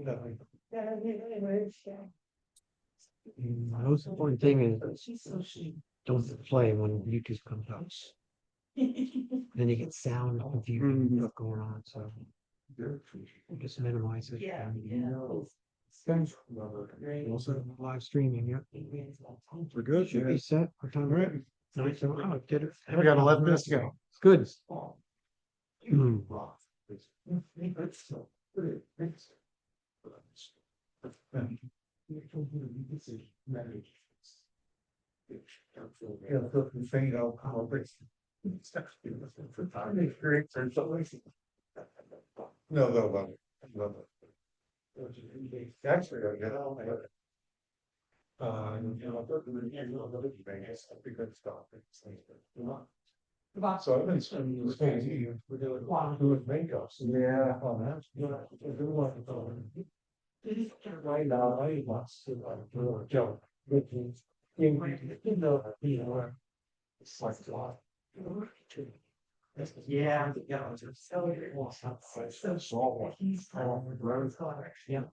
The most important thing is don't play when YouTube comes out. Then you get sound confusion stuff going on, so just minimize it. Yeah. Also live streaming, yeah. We're good, should be set, our time. All right. Nice, so, did it. We got 11 minutes to go. Good. Yeah, so the thing, how big. No, no. Actually, I get all my. Because stuff. So I've been spending this thing, we're doing makeups. Yeah. On that. Right now, I want to do a joke. It's like a lot. Yeah. So small one. Yeah.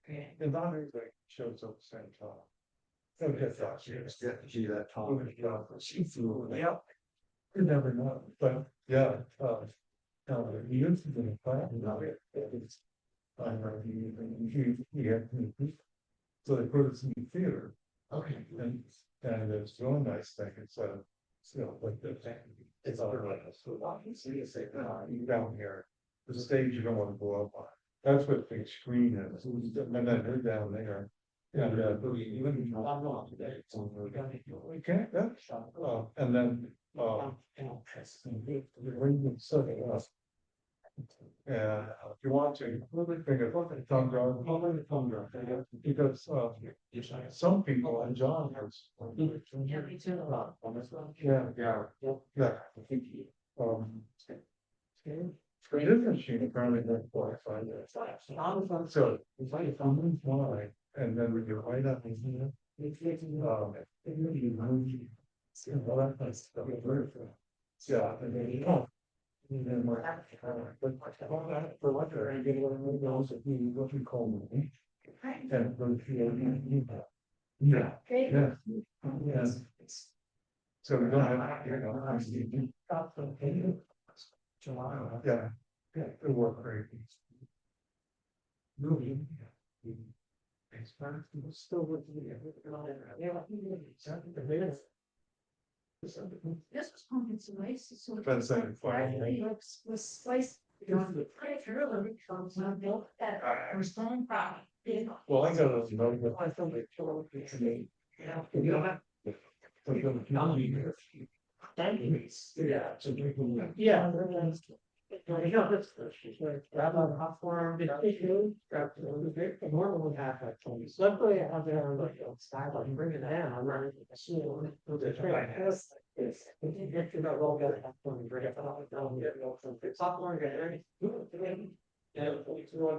And not everybody shows up the same time. Okay, that's see that time. Yep. You never know, but yeah, he used to be a plan. So they put us in the theater. Okay. And it's really nice thing, it's like this. It's all right. So you say, you down here, the stage you don't want to go up on. That's what the screen is, and then they're down there. And we can't, and then, yeah, if you want to, bring a thumb drive, because, some people, and John has. Yeah, me too. Yeah. This machine apparently doesn't qualify. So, it's like if I'm fly, and then we get right up. Yeah, and then, and then we're. But for what they're getting what we call me. And yeah. Yeah. Yes. So we don't have, yeah. Yeah, it worked great. Moving. Still working. This was pumpkin spice. So Depends on the quality. was spice. I was throwing product. Well, I got a note. I thought they told me. Yeah. Grab a popcorn, grab the normal half that. Luckily, I have like style and bring it down. I'm running the machine.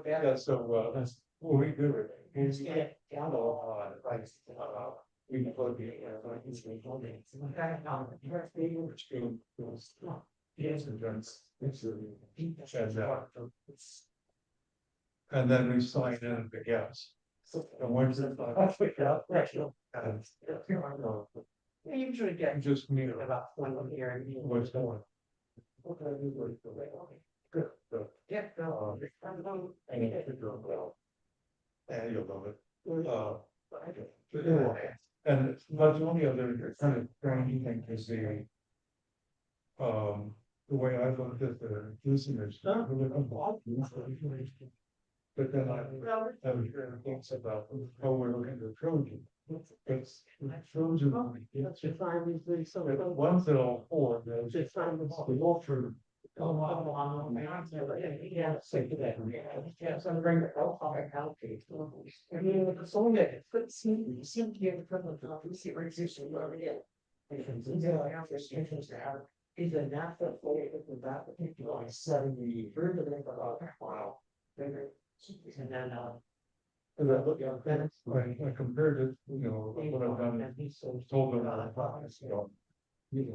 Yeah, so, that's what we do. We plug and then we sign in the gas. And when's it? We usually get Just me. about 1 year and What's going? Good. yeah, no. And you'll love it. And but the only other kind of training thing is the way I looked at the listeners. But then I was hearing things about how we're looking at the Trojan. It's Trojan. The ones that all four, there's just the Walter. Yeah, say to that. Yeah, so I'm bringing it out. I mean, the song that it could seem to be a problem, we see where it's usually where we get. Is a natural way of that, I think you're like 70, further than about wow. And then, And I look at that, I compared it, what I've done, told them about the products, Then,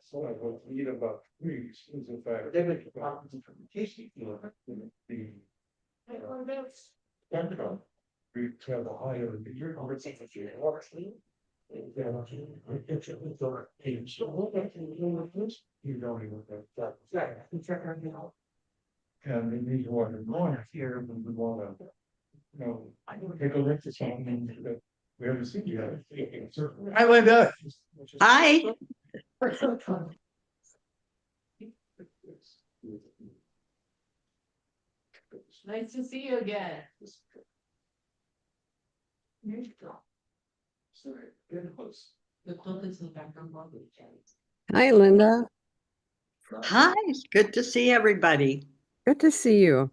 so I will eat about trees, is in fact. They would problems from tasty. The Then we have a higher. you're going to take a few hours. You don't even have that. Check on you know. And they need to want to go here, but we want to. Take a look at something that we haven't seen yet. Hi, Linda. Hi. Nice to see you again. The cloak is in the background. Hi, Linda. Hi, good to see everybody. Good to see you.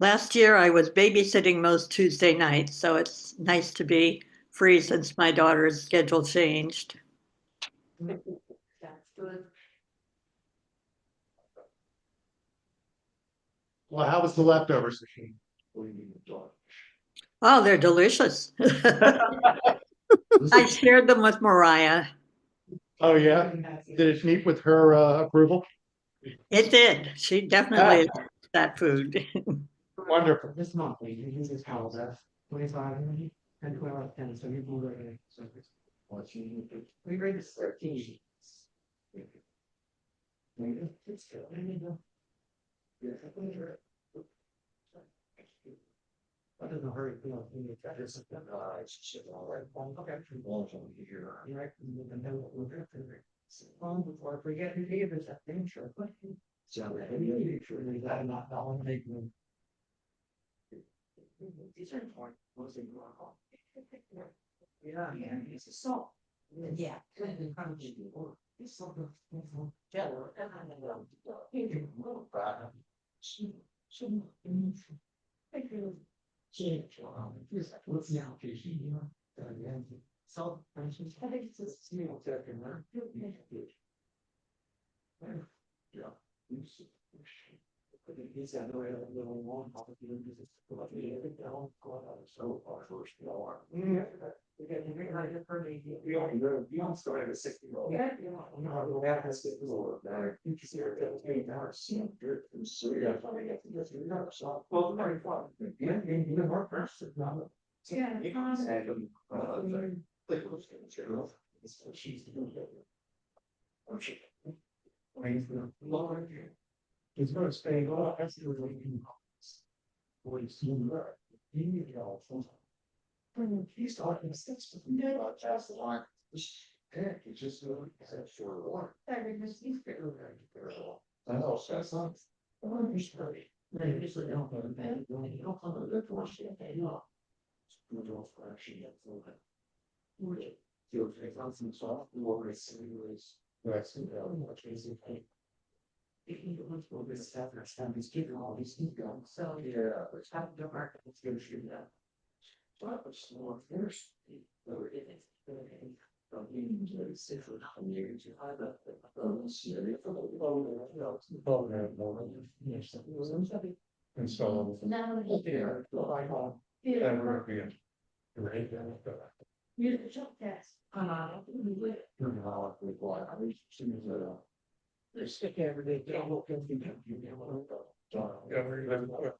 Last year I was babysitting most Tuesday nights, so it's nice to be free since my daughter's schedule changed. That's good. Well, how was the leftovers? Oh, they're delicious. I shared them with Mariah. Oh, yeah? Did it meet with her approval? It did. She definitely liked that food. Wonderful. This month, we use this calendar, 25 and 12 and so you move it. So we read this 13. It's good. I don't know, hurry, you know, you need to just, shit, all right, okay. Here, right, and then we'll go through. Before I forget who gave us that thing, sure. So, sure, that not make them. These are important. Yeah, it's a salt. Yeah. It's something. Jello. What's the application, you know? So, I think it's a small second, yeah. He's got no little long. So far first. We only go, you don't start at a 60-year-old. Yeah. We have to sit below there. You can see her at 8 hours. So yeah. Well, very fun. Yeah, you more person. Yeah. You can say she's it's going to stay on. That's the way you can. What you see there. You need to go. He's talking six. Yeah, just the line. Heck, it's just said for the water. I know, that's not. I'm just ready. They usually don't go to bed. You don't come to the door. They know. You don't actually get through it. You'll take on some soft water. That's much easier. This after time he's giving all these things going. So yeah, it's happened to market. Let's go shoot that. But it's more first. And so you jump test. They stick every day. They don't look at the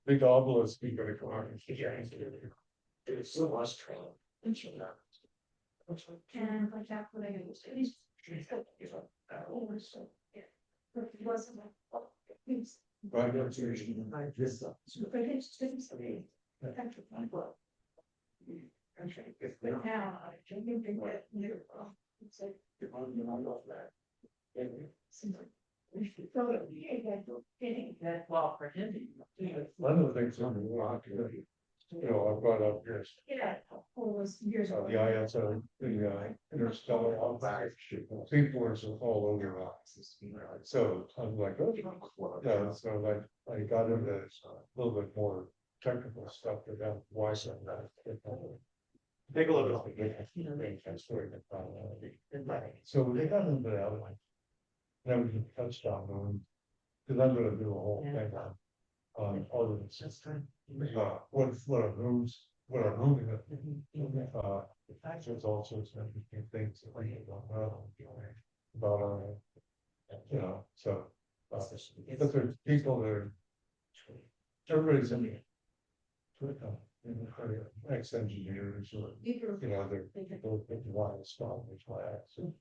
big obelisk. You gotta come out and there's so much training. And like that, what I was at least. Right, that's usually like this. So if it's things, I mean, that's a fun book. If they have, I think they get near. It's like, you're on that. That well for him. One of the things I'm going to do, you know, I brought up here. Yeah. The ISO, the interstellar outback, seaports are all over. So I'm like, oh, yeah, so like I got into a little bit more technical stuff about why some of that. Take a look at it. So they got into that one. Then we can touch down on, because I'm gonna do a whole thing on all of this. What are rooms what I'm moving it. There's all sorts of interesting things that we don't know about, so. But there's people that are, everybody's in it. Ex-engineers or, they're people that want to start with flags. And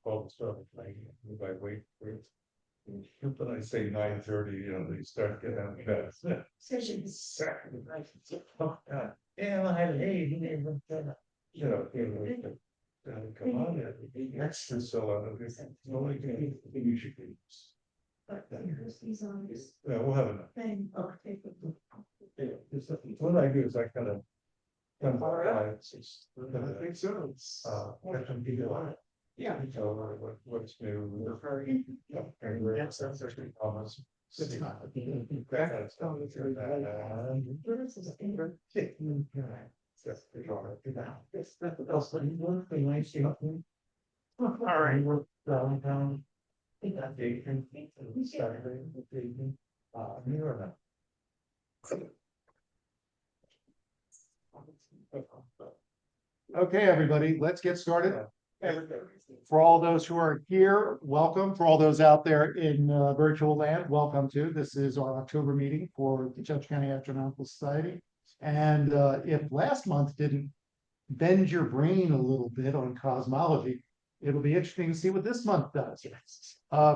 folks started playing, I wait for it. But I say 9:30, they start getting out of bed. Yeah, I had hey, come on, extra so out of this. Only you should be. Yeah, we'll have enough. What I do is I kind of. I think so. Catch them people on it. Yeah. What's new. Yes, that's actually almost. It's not. All right. We're downtown. Okay, everybody, let's get started. For all those who are here, welcome. For all those out there in virtual land, welcome to. This is our October meeting for the Judge County Astronomical Society. And if last month didn't bend your brain a little bit on cosmology, it'll be interesting to see what this month does.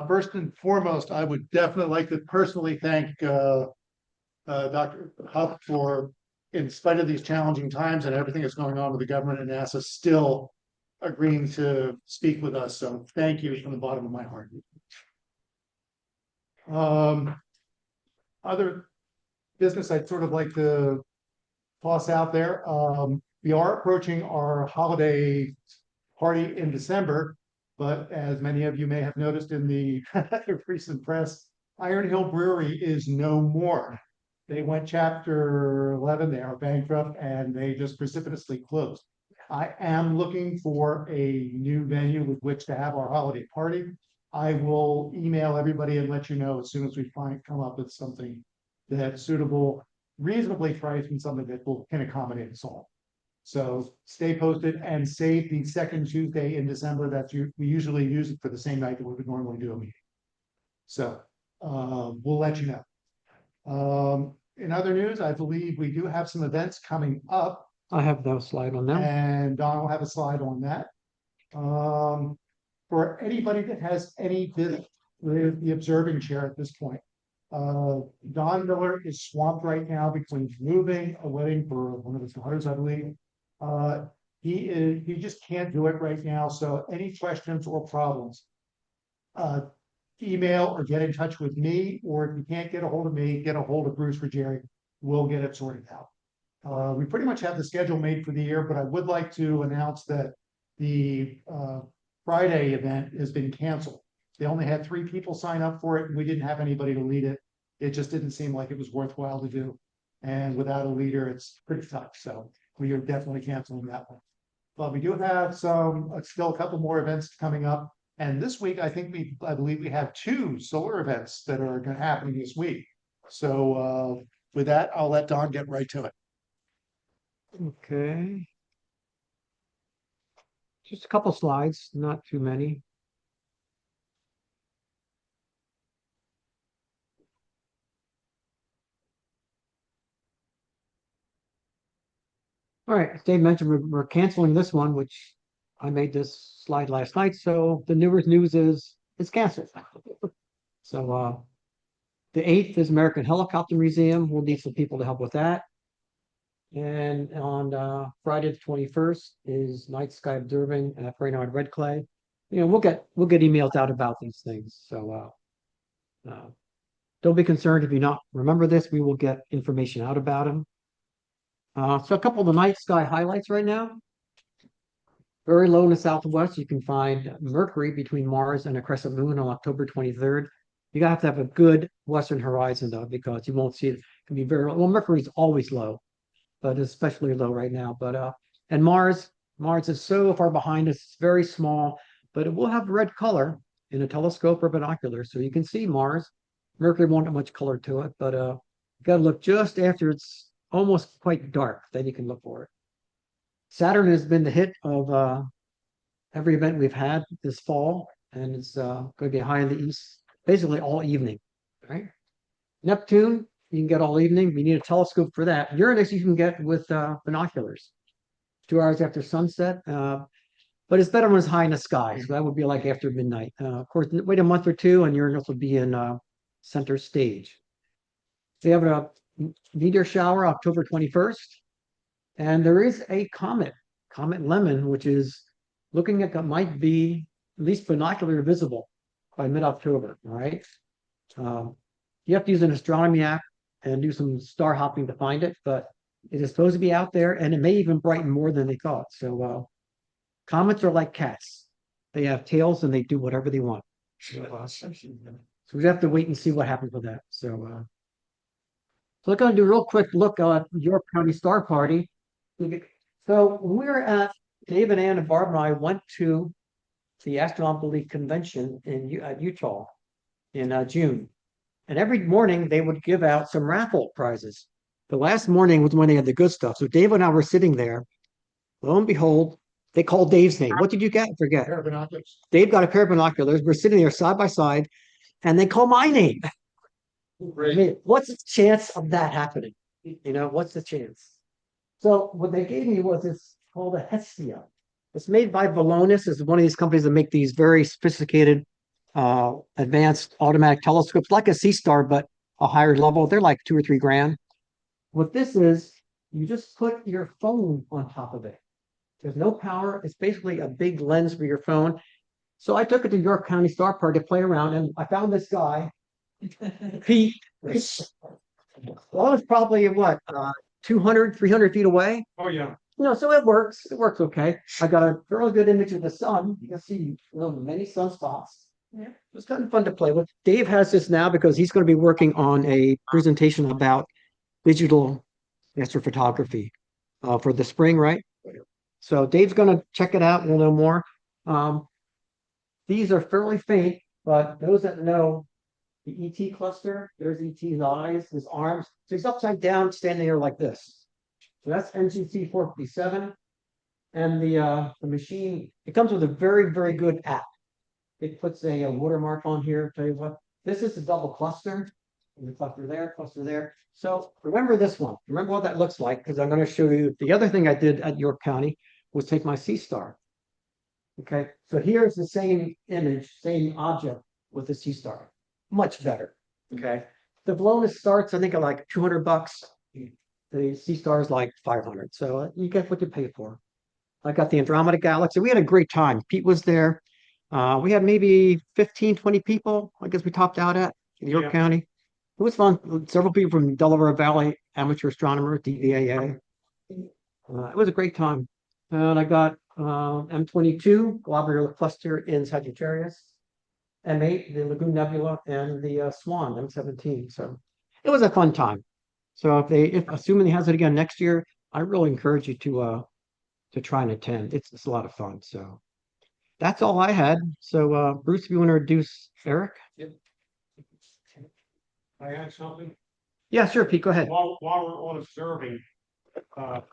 First and foremost, I would definitely like to personally thank Dr. Huff for, in spite of these challenging times and everything that's going on with the government and NASA, still agreeing to speak with us. So thank you from the bottom of my heart. Other business I'd sort of like to toss out there. We are approaching our holiday party in December, but as many of you may have noticed in the recent press, Iron Hill Brewery is no more. They went chapter 11, they are bankrupt, and they just precipitously closed. I am looking for a new venue with which to have our holiday party. I will email everybody and let you know as soon as we come up with something that's suitable, reasonably priced, and something that can accommodate us all. So stay posted and save the second Tuesday in December. We usually use it for the same night that we would normally do a meeting. So we'll let you know. In other news, I believe we do have some events coming up. I have no slide on that. And Don will have a slide on that. For anybody that has any business with the observing chair at this point, Don Miller is swamped right now between moving, a wedding for one of his daughters, I believe. He just can't do it right now. So any questions or problems, email or get in touch with me, or if you can't get a hold of me, get a hold of Bruce or Jerry. We'll get it sorted out. We pretty much have the schedule made for the year, but I would like to announce that the Friday event has been canceled. They only had 3 people sign up for it, and we didn't have anybody to lead it. It just didn't seem like it was worthwhile to do. And without a leader, it's pretty tough. So we are definitely canceling that one. But we do have still a couple more events coming up. And this week, I believe we have 2 solar events that are going to happen this week. So with that, I'll let Don get right to it. Okay. Just a couple slides, not too many. All right, as Dave mentioned, we're canceling this one, which I made this slide last night. So the newest news is it's canceled. So the 8th is American Helicopter Museum. We'll need some people to help with that. And on Friday the 21st is Night Sky Observing at Brainerd Red Clay. We'll get emails out about these things. So don't be concerned if you not remember this. We will get information out about them. So a couple of the night sky highlights right now. Very low in the southwest, you can find Mercury between Mars and a crescent moon on October 23rd. You have to have a good western horizon though, because you won't see it. It can be very low. Well, Mercury is always low, but especially low right now. But and Mars is so far behind us, it's very small, but it will have red color in a telescope or binocular, so you can see Mars. Mercury won't have much color to it, but you gotta look just after it's almost quite dark, then you can look for it. Saturn has been the hit of every event we've had this fall, and it's going to be high in the east, basically all evening, right? Neptune, you can get all evening. We need a telescope for that. Uranus, you can get with binoculars, 2 hours after sunset. But it's better when it's high in the sky. So that would be like after midnight. Of course, wait a month or two, and Uranus will be in center stage. They have a meteor shower October 21st, and there is a comet, Comet Lemon, which is looking at that might be at least binocular visible by mid-October. All right. You have to use an astronomy app and do some star hopping to find it, but it is supposed to be out there, and it may even brighten more than they thought. So comets are like cats; they have tails and they do whatever they want. So we have to wait and see what happens with that. So we're going to do a real quick look at York County Star Party. So we're at David, Ann, and Barb and I went to the Astronomical League convention in Utah in June. And every morning they would give out some raffle prizes. The last morning was when they had the good stuff. So Dave and I were sitting there. Lo and behold, they called Dave's name. What did you get? I forget. Pair of binoculars. Dave got a pair of binoculars. We're sitting there side by side, and they call my name. I mean, what's the chance of that happening? You know, what's the chance? So what they gave me was it's called a Hestia. It's made by Velonis. It's one of these companies that make these very sophisticated advanced automatic telescopes, like a C-Star, but a higher level. They're like 2 or 3 grand. What this is, you just put your phone on top of it. There's no power. It's basically a big lens for your phone. So I took it to York County Star Park to play around, and I found this guy, Pete. Well, it's probably what, 200, 300 feet away. Oh, yeah. So it works. It works okay. I got a really good image of the sun. You can see many sunspots. Yeah. It's kind of fun to play with. Dave has this now because he's going to be working on a presentation about digital astrophotography for the spring, right? So Dave's going to check it out. We'll know more. These are fairly faint, but those that know the ET cluster, there's ET's eyes, his arms. So he's upside down, standing there like this. So that's NGC 457. And the machine, it comes with a very, very good app. It puts a watermark on here. Tell you what, this is a double cluster. And the cluster there. So remember this one. Remember what that looks like, because I'm going to show you. The other thing I did at York County was take my C-Star. Okay, so here's the same image, same object with the C-Star. Much better. Okay. The Velonis starts, I think, at like $200. The C-Star is like 500. So you get what you pay for. I got the Andromeda Galaxy. We had a great time. Pete was there. We had maybe 15, 20 people. I guess we topped out at in York County. It was fun. Several people from Delaware Valley Amateur Astronomer, DVAA. It was a great time. And I got M22, Globular Cluster in Sagittarius, M8, the Lagoon Nebula, and the Swan, M17. So it was a fun time. So if assuming he has it again next year, I really encourage you to try and attend. It's a lot of fun. So that's all I had. So Bruce, if you want to introduce Eric? I had something. Yeah, sure, Pete, go ahead. While we're on observing, of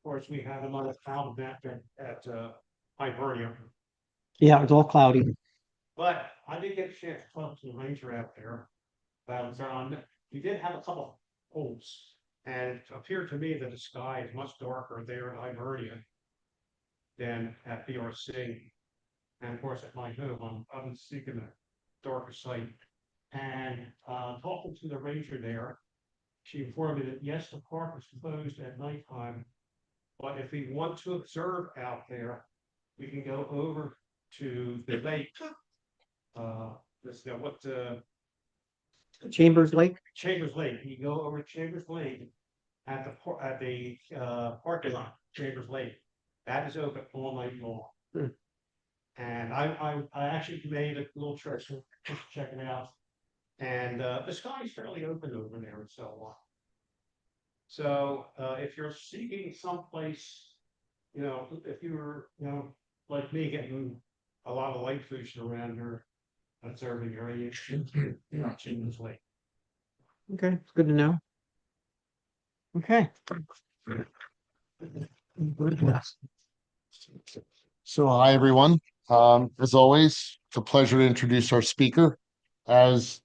course, we had another cloud event at Hibernia. Yeah, it's all cloudy. But I did get a chance to talk to the ranger out there. We did have a couple of holes, and it appeared to me that the sky is much darker there in Hibernia than at BRC. And of course, at my home, I'm seeking a darker site. And talking to the ranger there, she informed me that yes, the park was closed at nighttime, but if we want to observe out there, we can go over to the lake. Chambers Lake? Chambers Lake. You go over to Chambers Lake at the parking lot, Chambers Lake. That is open all night long. And I actually made a little trip just to check it out. And the sky is fairly open over there and so on. So if you're seeking someplace, if you're like me, getting a lot of light pollution around here, Observing radiation, not changing its weight. Okay, it's good to know. Okay. So, hi, everyone. As always, it's a pleasure to introduce our speaker. As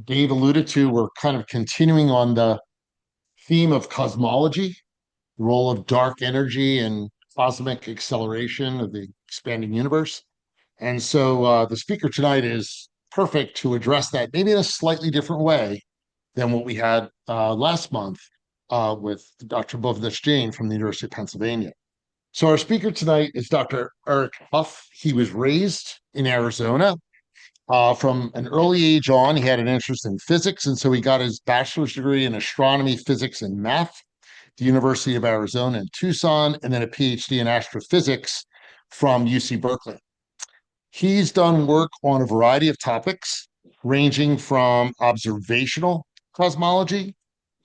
Dave alluded to, we're kind of continuing on the theme of cosmology, the role of dark energy and cosmic acceleration of the expanding universe. And so the speaker tonight is perfect to address that, maybe in a slightly different way than what we had last month with Dr. Bhuvanesh Jain from the University of Pennsylvania. So our speaker tonight is Dr. Eric Huff. He was raised in Arizona. From an early age on, he had an interest in physics, and so he got his bachelor's degree in astronomy, physics, and math at the University of Arizona in Tucson, and then a PhD in astrophysics from UC Berkeley. He's done work on a variety of topics, ranging from observational cosmology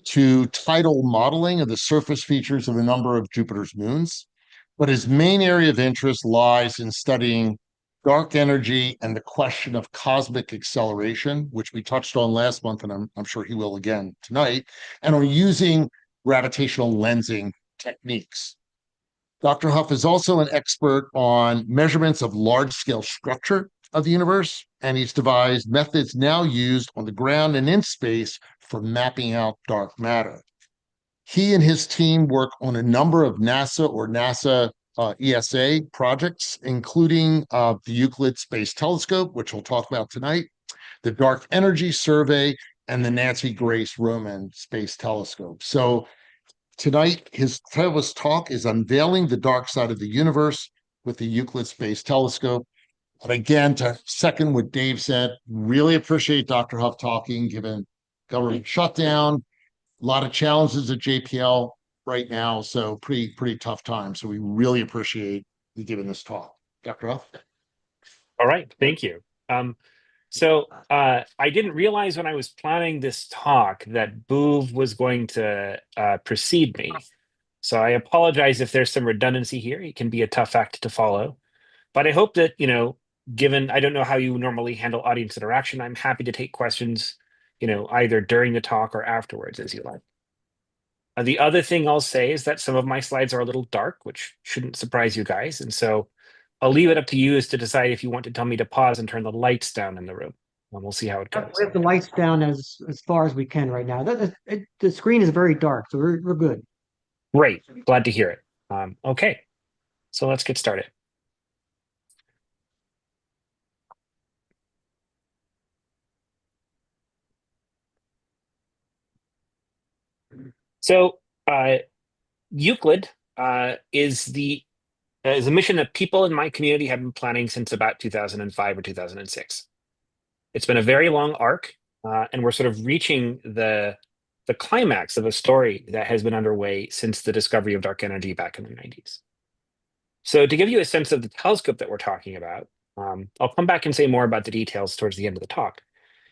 to tidal modeling of the surface features of a number of Jupiter's moons. But his main area of interest lies in studying dark energy and the question of cosmic acceleration, which we touched on last month, and I'm sure he will again tonight, and on using gravitational lensing techniques. Dr. Huff is also an expert on measurements of large-scale structure of the universe, and he's devised methods now used on the ground and in space for mapping out dark matter. He and his team work on a number of NASA ESA projects, including the Euclid Space Telescope, which we'll talk about tonight, the Dark Energy Survey, and the Nancy Grace Roman Space Telescope. So tonight, his title of his talk is Unveiling the Dark Side of the Universe with the Euclid Space Telescope. And again, to second what Dave said, really appreciate Dr. Huff talking, given government shutdown, a lot of challenges at JPL right now, so pretty tough time. So we really appreciate you giving this talk. Dr. Huff? All right, thank you. I didn't realize when I was planning this talk that Boov was going to precede me. So I apologize if there's some redundancy here. It can be a tough act to follow. But I hope that, given I don't know how you normally handle audience interaction, I'm happy to take questions, either during the talk or afterwards, as you like. The other thing I'll say is that some of my slides are a little dark, which shouldn't surprise you guys. And so I'll leave it up to you as to decide if you want to tell me to pause and turn the lights down in the room. And we'll see how it goes. We have the lights down as far as we can right now. The screen is very dark, so we're good. Great, glad to hear it. Okay, so let's get started. So Euclid is a mission that people in my community have been planning since about 2005 or 2006. It's been a very long arc, and we're sort of reaching the climax of a story that has been underway since the discovery of dark energy back in the 90s. So to give you a sense of the telescope that we're talking about, I'll come back and say more about the details towards the end of the talk.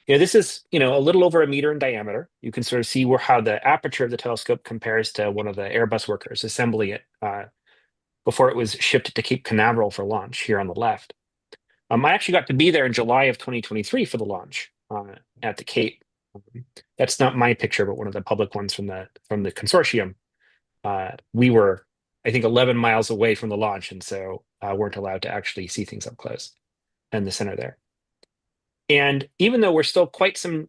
This is, a little over 1 meter in diameter. You can sort of see how the aperture of the telescope compares to one of the Airbus workers assembling it before it was shipped to Cape Canaveral for launch here on the left. I actually got to be there in July of 2023 for the launch at the Cape. That's not my picture, but one of the public ones from the consortium. We were, I think, 11 miles away from the launch, and so weren't allowed to actually see things up close in the center there. And even though we're still quite some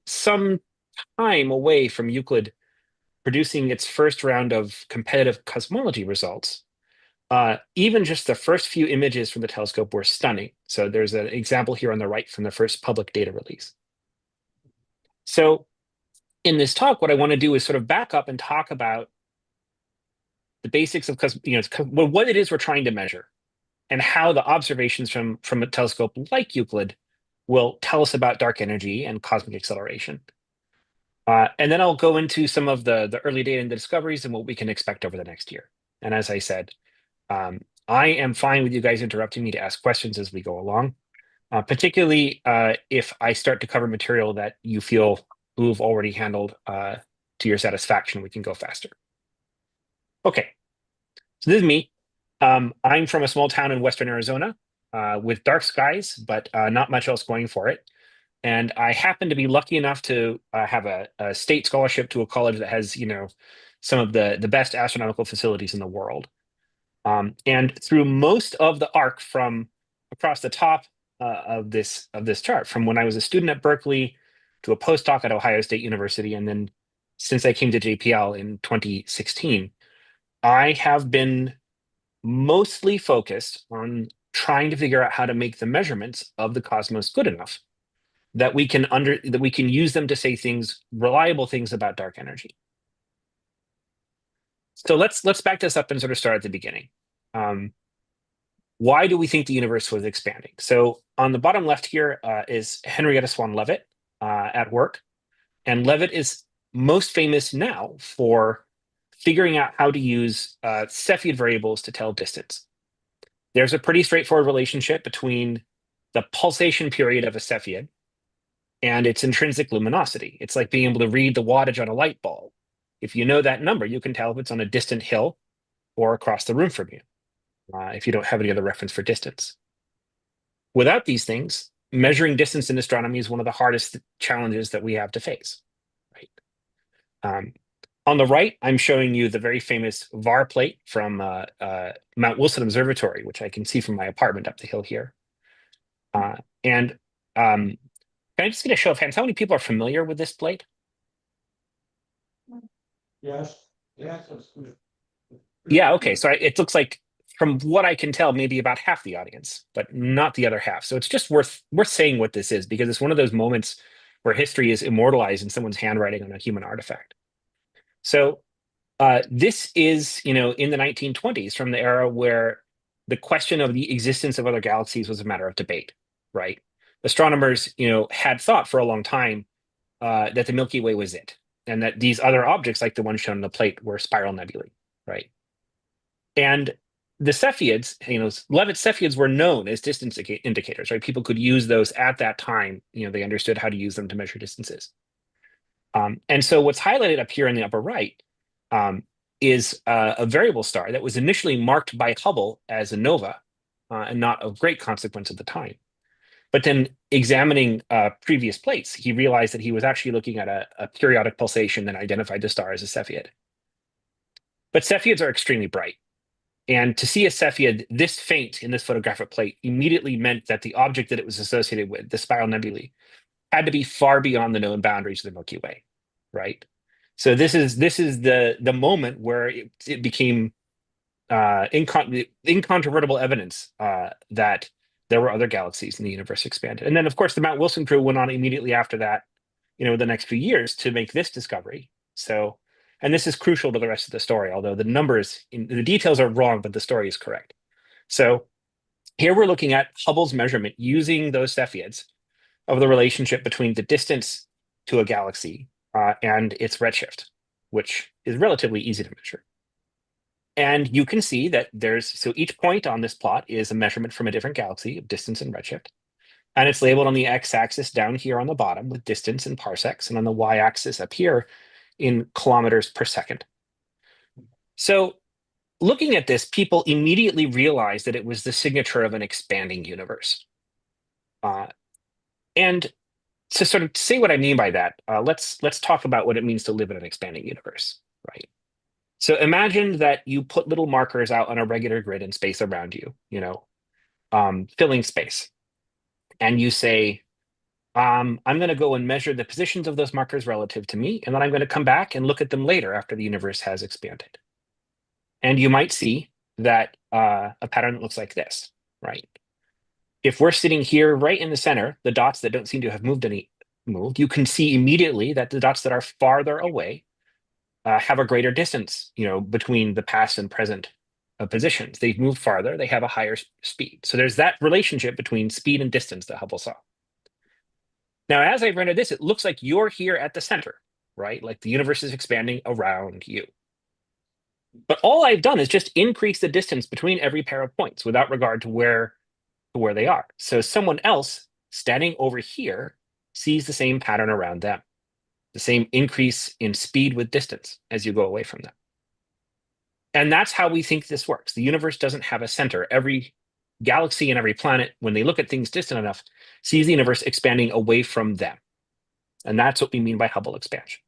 time away from Euclid producing its first round of competitive cosmology results, even just the first few images from the telescope were stunning. So there's an example here on the right from the first public data release. So in this talk, what I want to do is sort of back up and talk about the basics of what it is we're trying to measure and how the observations from a telescope like Euclid will tell us about dark energy and cosmic acceleration. And then I'll go into some of the early data and the discoveries and what we can expect over the next year. And as I said, I am fine with you guys interrupting me to ask questions as we go along, particularly if I start to cover material that you feel Boov already handled to your satisfaction. We can go faster. Okay, so this is me. I'm from a small town in Western Arizona with dark skies, but not much else going for it. And I happen to be lucky enough to have a state scholarship to a college that has, some of the best astronomical facilities in the world. And through most of the arc from across the top of this chart, from when I was a student at Berkeley to a postdoc at Ohio State University, and then since I came to JPL in 2016, I have been mostly focused on trying to figure out how to make the measurements of the cosmos good enough that we can use them to say reliable things about dark energy. So let's back this up and sort of start at the beginning. Why do we think the universe was expanding? So on the bottom left here is Henrietta Swan Leavitt at work. And Leavitt is most famous now for figuring out how to use Cepheid variables to tell distance. There's a pretty straightforward relationship between the pulsation period of a Cepheid and its intrinsic luminosity. It's like being able to read the wattage on a light bulb. If you know that number, you can tell if it's on a distant hill or across the room from you, if you don't have any other reference for distance. Without these things, measuring distance in astronomy is one of the hardest challenges that we have to face. Right? On the right, I'm showing you the very famous VAR plate from Mount Wilson Observatory, which I can see from my apartment up the hill here. Can I just get a show of hands? How many people are familiar with this plate? Yes. Yes. Yeah, okay. So it looks like, from what I can tell, maybe about half the audience, but not the other half. So it's just worth saying what this is, because it's one of those moments where history is immortalized in someone's handwriting on a human artifact. So this is, in the 1920s, from the era where the question of the existence of other galaxies was a matter of debate, right? Astronomers, had thought for a long time that the Milky Way was it, and that these other objects, like the one shown on the plate, were spiral nebulae, right? And the Cepheids, Leavitt's Cepheids were known as distance indicators, right? People could use those at that time. They understood how to use them to measure distances. And so what's highlighted up here in the upper right is a variable star that was initially marked by Hubble as a nova and not of great consequence at the time. But then examining previous plates, he realized that he was actually looking at a periodic pulsation and identified the star as a Cepheid. But Cepheids are extremely bright. And to see a Cepheid this faint in this photographic plate immediately meant that the object that it was associated with, the spiral nebulae, had to be far beyond the known boundaries of the Milky Way, right? So this is the moment where it became incontrovertible evidence that there were other galaxies and the universe expanded. And then, of course, the Mount Wilson crew went on immediately after that, the next few years to make this discovery. So, and this is crucial to the rest of the story, although the details are wrong, but the story is correct. So here we're looking at Hubble's measurement using those Cepheids of the relationship between the distance to a galaxy and its redshift, which is relatively easy to measure. And you can see that so each point on this plot is a measurement from a different galaxy of distance and redshift. And it's labeled on the x-axis down here on the bottom with distance in parsecs, and on the y-axis up here in kilometers per second. So looking at this, people immediately realized that it was the signature of an expanding universe. And to sort of say what I mean by that, let's talk about what it means to live in an expanding universe, right? So imagine that you put little markers out on a regular grid in space around you, filling space. And you say, I'm going to go and measure the positions of those markers relative to me, and then I'm going to come back and look at them later after the universe has expanded. And you might see that a pattern that looks like this, right? If we're sitting here right in the center, the dots that don't seem to have moved, you can see immediately that the dots that are farther away have a greater distance, between the past and present positions. They've moved farther, they have a higher speed. So there's that relationship between speed and distance that Hubble saw. Now, as I've rendered this, it looks like you're here at the center, right? Like the universe is expanding around you. But all I've done is just increase the distance between every pair of points without regard to where they are. So someone else standing over here sees the same pattern around them, the same increase in speed with distance as you go away from them. And that's how we think this works. The universe doesn't have a center. Every galaxy and every planet, when they look at things distant enough, sees the universe expanding away from them. And that's what we mean by Hubble expansion.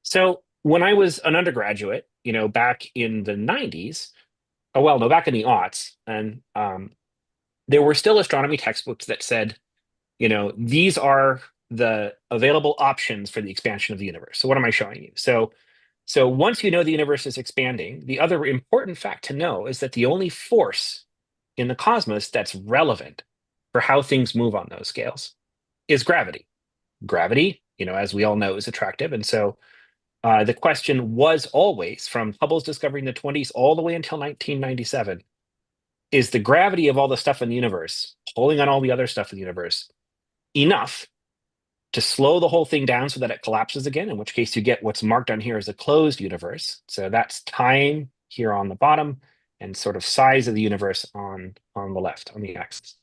So when I was an undergraduate, back in the 90s, back in the aughts, and there were still astronomy textbooks that said, these are the available options for the expansion of the universe. So what am I showing you? So once you know the universe is expanding, the other important fact to know is that the only force in the cosmos that's relevant for how things move on those scales is gravity. Gravity, as we all know, is attractive. And so the question was always, from Hubble's discovery in the 20s all the way until 1997, is the gravity of all the stuff in the universe, pulling on all the other stuff in the universe, enough to slow the whole thing down so that it collapses again, in which case you get what's marked on here as a closed universe. So that's time here on the bottom and sort of size of the universe on the left, on the axis.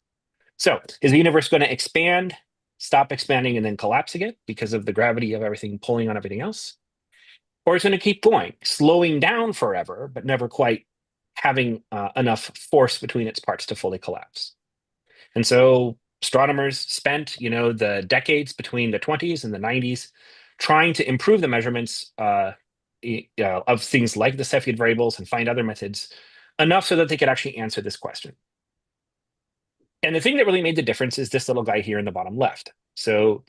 So is the universe going to expand, stop expanding, and then collapse again because of the gravity of everything pulling on everything else? Or it's going to keep going, slowing down forever, but never quite having enough force between its parts to fully collapse? And so astronomers spent, the decades between the 20s and the 90s trying to improve the measurements of things like the Cepheid variables and find other methods enough so that they could actually answer this question. And the thing that really made the difference is this little guy here in the bottom left. So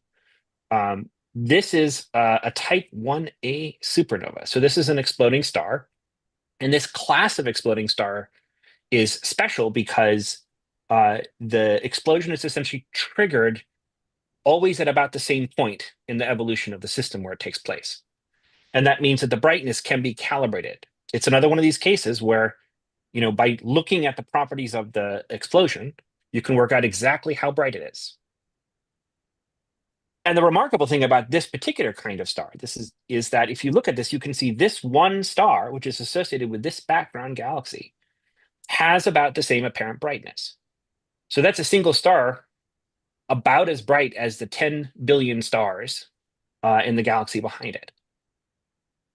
this is a type 1a supernova. So this is an exploding star. And this class of exploding star is special because the explosion is essentially triggered always at about the same point in the evolution of the system where it takes place. And that means that the brightness can be calibrated. It's another one of these cases where, by looking at the properties of the explosion, you can work out exactly how bright it is. And the remarkable thing about this particular kind of star, is that if you look at this, you can see this one star, which is associated with this background galaxy, has about the same apparent brightness. So that's a single star about as bright as the 10 billion stars in the galaxy behind it.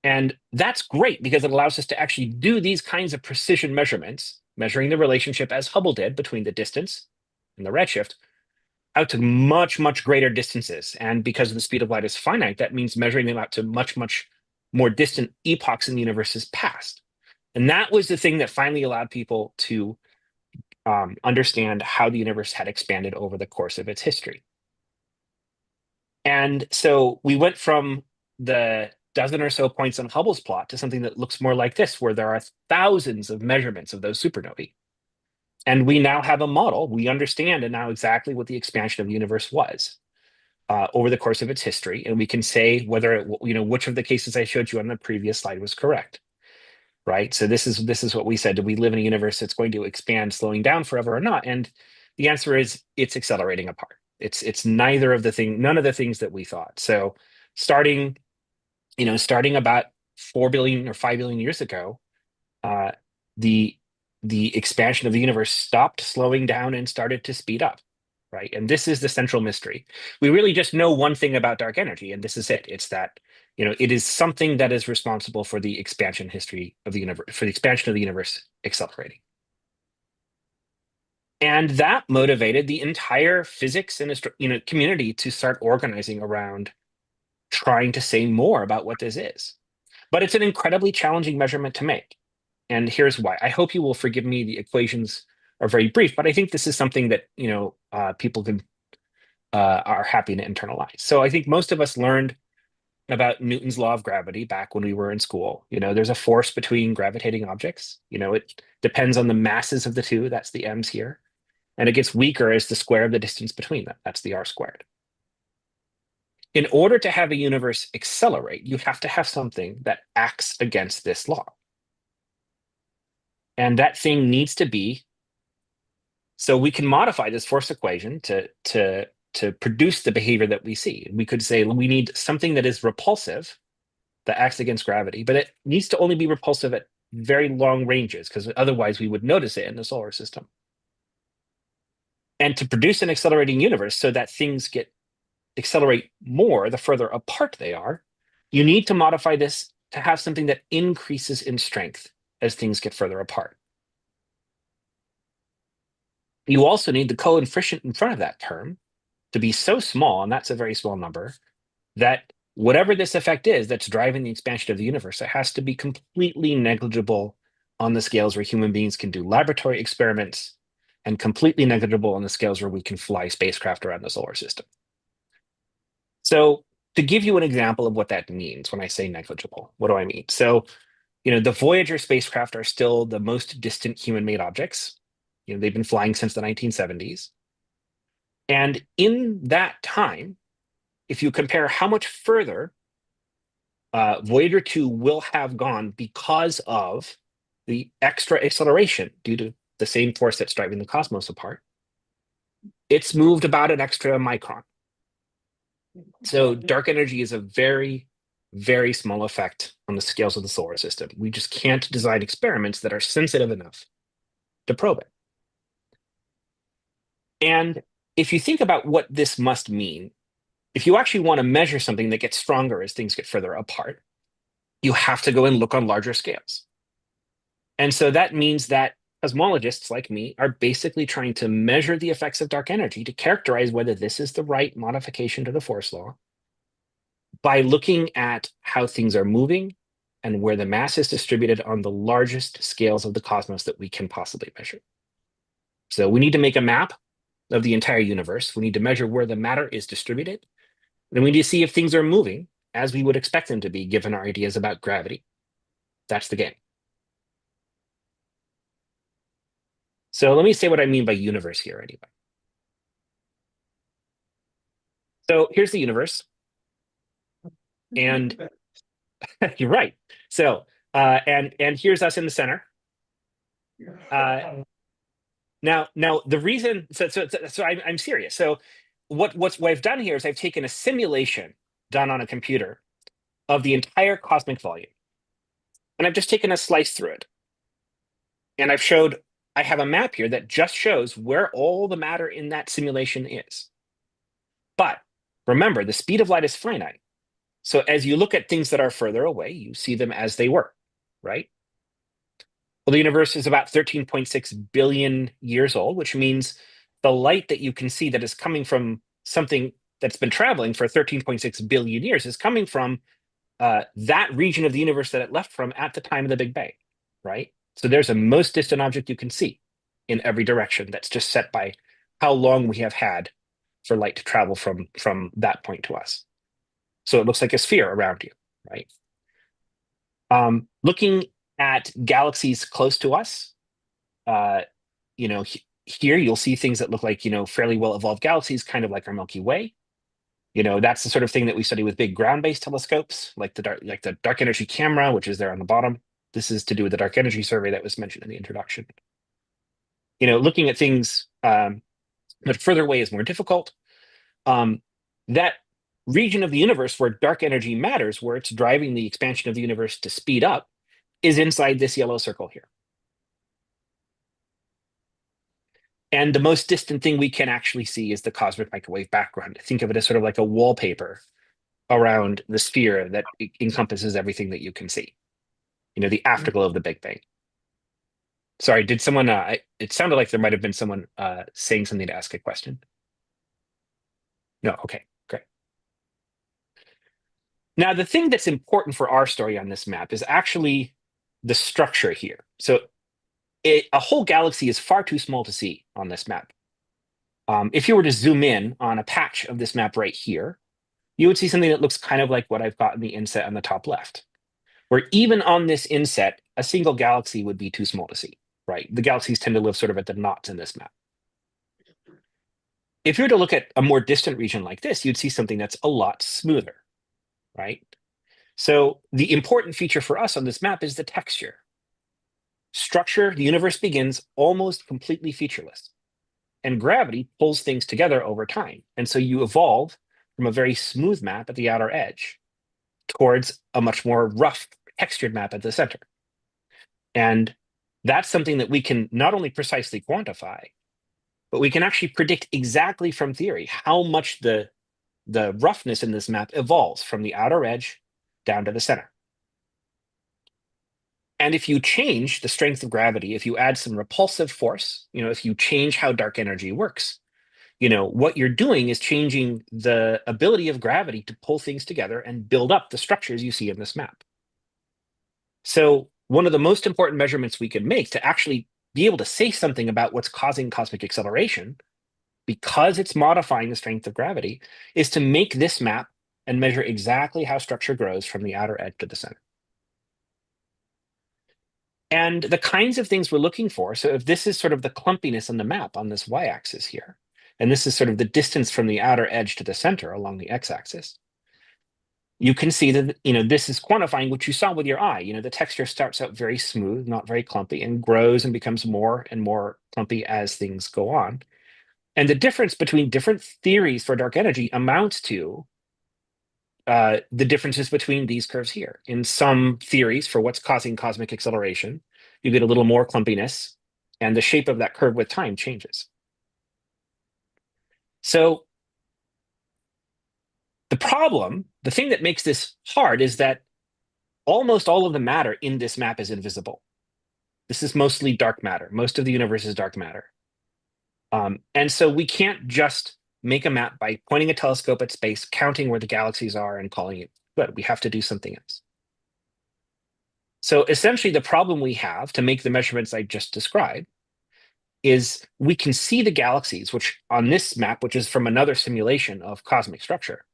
And that's great because it allows us to actually do these kinds of precision measurements, measuring the relationship as Hubble did between the distance and the redshift, out to much, much greater distances. And because the speed of light is finite, that means measuring them out to much, much more distant epochs in the universe's past. And that was the thing that finally allowed people to understand how the universe had expanded over the course of its history. And so we went from the dozen or so points on Hubble's plot to something that looks more like this, where there are thousands of measurements of those supernovae. And we now have a model. We understand and now exactly what the expansion of the universe was over the course of its history. And we can say whether, which of the cases I showed you on the previous slide was correct. Right. So this is what we said. Do we live in a universe that's going to expand, slowing down forever or not? And the answer is it's accelerating apart. It's none of the things that we thought. So starting about 4 billion or 5 billion years ago, the expansion of the universe stopped slowing down and started to speed up. Right. And this is the central mystery. We really just know one thing about dark energy, and this is it. It's that it is something that is responsible for the expansion history of the universe, for the expansion of the universe accelerating. And that motivated the entire physics and community to start organizing around trying to say more about what this is. But it's an incredibly challenging measurement to make. And here's why. I hope you will forgive me. The equations are very brief, but I think this is something that people are happy to internalize. So I think most of us learned about Newton's law of gravity back when we were in school. There's a force between gravitating objects. It depends on the masses of the two. That's the m's here. And it gets weaker as the square of the distance between them. That's the r squared. In order to have a universe accelerate, you have to have something that acts against this law. And that thing needs to be, so we can modify this force equation to produce the behavior that we see. We could say we need something that is repulsive, that acts against gravity, but it needs to only be repulsive at very long ranges, because otherwise we would notice it in the solar system. And to produce an accelerating universe so that things accelerate more the further apart they are, you need to modify this to have something that increases in strength as things get further apart. You also need the coefficient in front of that term to be so small, and that's a very small number, that whatever this effect is that's driving the expansion of the universe, it has to be completely negligible on the scales where human beings can do laboratory experiments, and completely negligible on the scales where we can fly spacecraft around the solar system. So to give you an example of what that means when I say negligible, what do I mean? So, the Voyager spacecraft are still the most distant human-made objects. They've been flying since the 1970s. And in that time, if you compare how much further Voyager 2 will have gone because of the extra acceleration due to the same force that's driving the cosmos apart, it's moved about an extra micron. So dark energy is a very, very small effect on the scales of the solar system. We just can't design experiments that are sensitive enough to probe it. And if you think about what this must mean, if you actually want to measure something that gets stronger as things get further apart, you have to go and look on larger scales. And so that means that cosmologists like me are basically trying to measure the effects of dark energy to characterize whether this is the right modification to the force law by looking at how things are moving and where the mass is distributed on the largest scales of the cosmos that we can possibly measure. So we need to make a map of the entire universe. We need to measure where the matter is distributed. Then we need to see if things are moving as we would expect them to be, given our ideas about gravity. That's the game. So let me say what I mean by universe here anyway. So here's the universe. And you're right. So, and here's us in the center. Now the reason, so I'm serious. So what I've done here is I've taken a simulation done on a computer of the entire cosmic volume. And I've just taken a slice through it. And I have a map here that just shows where all the matter in that simulation is. But remember, the speed of light is finite. So as you look at things that are further away, you see them as they were, right? Well, the universe is about 13.6 billion years old, which means the light that you can see that is coming from something that's been traveling for 13.6 billion years is coming from that region of the universe that it left from at the time of the Big Bang, right? So there's a most distant object you can see in every direction that's just set by how long we have had for light to travel from that point to us. So it looks like a sphere around you, right? Looking at galaxies close to us, here you'll see things that look like, fairly well-evolved galaxies, kind of like our Milky Way. That's the sort of thing that we study with big ground-based telescopes, like the dark energy camera, which is there on the bottom. This is to do with the dark energy survey that was mentioned in the introduction. Looking at things much further away is more difficult. That region of the universe where dark energy matters, where it's driving the expansion of the universe to speed up, is inside this yellow circle here. And the most distant thing we can actually see is the cosmic microwave background. Think of it as sort of like a wallpaper around the sphere that encompasses everything that you can see. The afterglow of the Big Bang. Sorry, did someone, it sounded like there might have been someone saying something to ask a question. No, okay, great. Now, the thing that's important for our story on this map is actually the structure here. So a whole galaxy is far too small to see on this map. If you were to zoom in on a patch of this map right here, you would see something that looks kind of like what I've got in the inset on the top left, where even on this inset, a single galaxy would be too small to see, right? The galaxies tend to live sort of at the knots in this map. If you were to look at a more distant region like this, you'd see something that's a lot smoother, right? So the important feature for us on this map is the texture. Structure, the universe begins almost completely featureless, and gravity pulls things together over time. And so you evolve from a very smooth map at the outer edge towards a much more rough, textured map at the center. And that's something that we can not only precisely quantify, but we can actually predict exactly from theory how much the roughness in this map evolves from the outer edge down to the center. And if you change the strength of gravity, if you add some repulsive force, if you change how dark energy works, what you're doing is changing the ability of gravity to pull things together and build up the structures you see in this map. So one of the most important measurements we can make to actually be able to say something about what's causing cosmic acceleration, because it's modifying the strength of gravity, is to make this map and measure exactly how structure grows from the outer edge to the center. And the kinds of things we're looking for, so if this is sort of the clumpiness on the map on this y-axis here, and this is sort of the distance from the outer edge to the center along the x-axis, you can see that this is quantifying what you saw with your eye. The texture starts out very smooth, not very clumpy, and grows and becomes more and more clumpy as things go on. And the difference between different theories for dark energy amounts to the differences between these curves here. In some theories for what's causing cosmic acceleration, you get a little more clumpiness, and the shape of that curve with time changes. So the thing that makes this hard is that almost all of the matter in this map is invisible. This is mostly dark matter. Most of the universe is dark matter. And so we can't just make a map by pointing a telescope at space, counting where the galaxies are, and calling it good. We have to do something else. So essentially, the problem we have to make the measurements I just described is we can see the galaxies, which on this map, which is from another simulation of cosmic structure,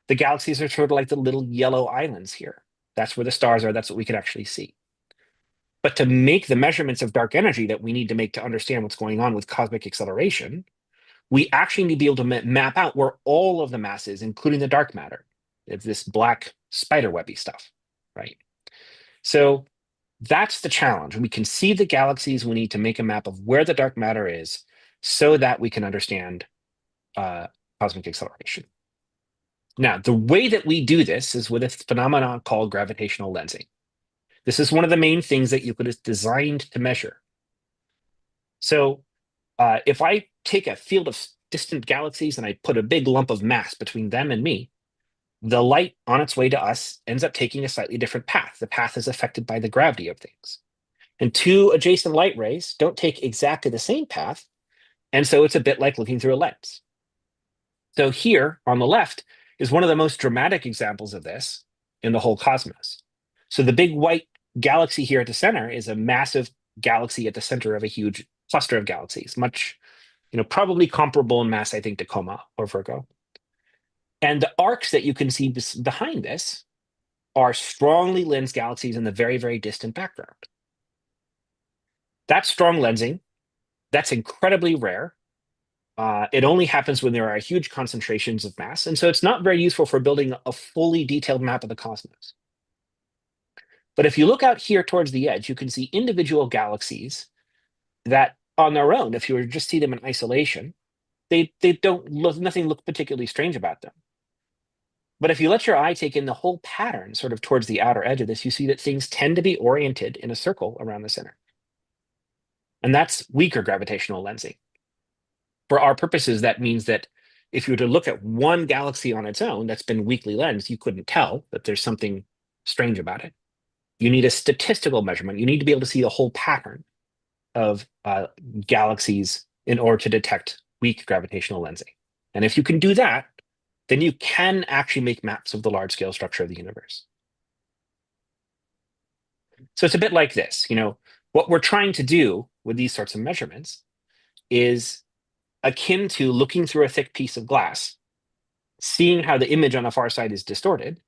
the galaxies are sort of like the little yellow islands here. That's where the stars are. That's what we can actually see. But to make the measurements of dark energy that we need to make to understand what's going on with cosmic acceleration, we actually need to be able to map out where all of the mass is, including the dark matter. It's this black spiderwebby stuff, right? So that's the challenge. We can see the galaxies. We need to make a map of where the dark matter is so that we can understand cosmic acceleration. Now, the way that we do this is with a phenomenon called gravitational lensing. This is one of the main things that Euclid is designed to measure. So if I take a field of distant galaxies and I put a big lump of mass between them and me, the light on its way to us ends up taking a slightly different path. The path is affected by the gravity of things. And two adjacent light rays don't take exactly the same path, and so it's a bit like looking through a lens. So here on the left is one of the most dramatic examples of this in the whole cosmos. So the big white galaxy here at the center is a massive galaxy at the center of a huge cluster of galaxies, much, probably comparable in mass, I think, to Coma or Virgo. And the arcs that you can see behind this are strongly lensed galaxies in the very, very distant background. That's strong lensing. That's incredibly rare. It only happens when there are huge concentrations of mass, and so it's not very useful for building a fully detailed map of the cosmos. But if you look out here towards the edge, you can see individual galaxies that on their own, if you were to just see them in isolation, they don't look, nothing look particularly strange about them. But if you let your eye take in the whole pattern sort of towards the outer edge of this, you see that things tend to be oriented in a circle around the center. And that's weaker gravitational lensing. For our purposes, that means that if you were to look at one galaxy on its own that's been weakly lensed, you couldn't tell that there's something strange about it. You need a statistical measurement. You need to be able to see the whole pattern of galaxies in order to detect weak gravitational lensing. And if you can do that, then you can actually make maps of the large-scale structure of the universe. So it's a bit like this. What we're trying to do with these sorts of measurements is akin to looking through a thick piece of glass, seeing how the image on the far side is distorted,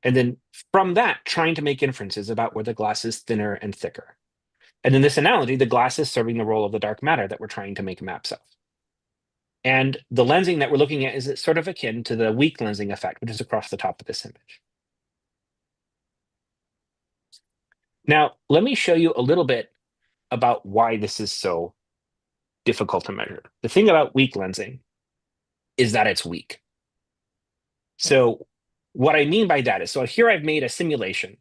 and then from that, trying to make inferences about where the glass is thinner and thicker. And in this analogy, the glass is serving the role of the dark matter that we're trying to make maps of. And the lensing that we're looking at is sort of akin to the weak lensing effect, which is across the top of this image. Now, let me show you a little bit about why this is so difficult to measure. The thing about weak lensing is that it's weak. So what I mean by that is, so here I've made a simulation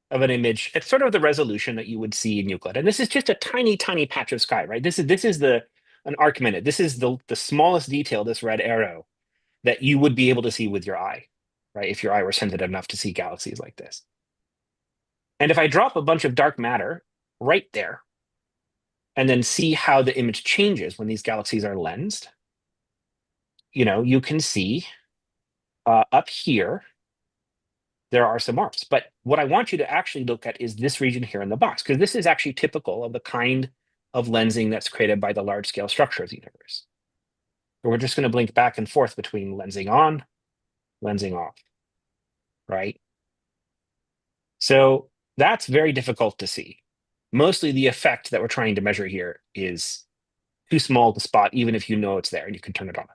of an image at sort of the resolution that you would see in Euclid. And this is just a tiny, tiny patch of sky, right? This is an arc minute. This is the smallest detail, this red arrow, that you would be able to see with your eye, right? If your eye were sensitive enough to see galaxies like this. And if I drop a bunch of dark matter right there, and then see how the image changes when these galaxies are lensed, you can see up here, there are some arcs. But what I want you to actually look at is this region here in the box, because this is actually typical of the kind of lensing that's created by the large scale structure of the universe. So we're just going to blink back and forth between lensing on, lensing off, right? So that's very difficult to see. Mostly the effect that we're trying to measure here is too small to spot, even if you know it's there and you can turn it on.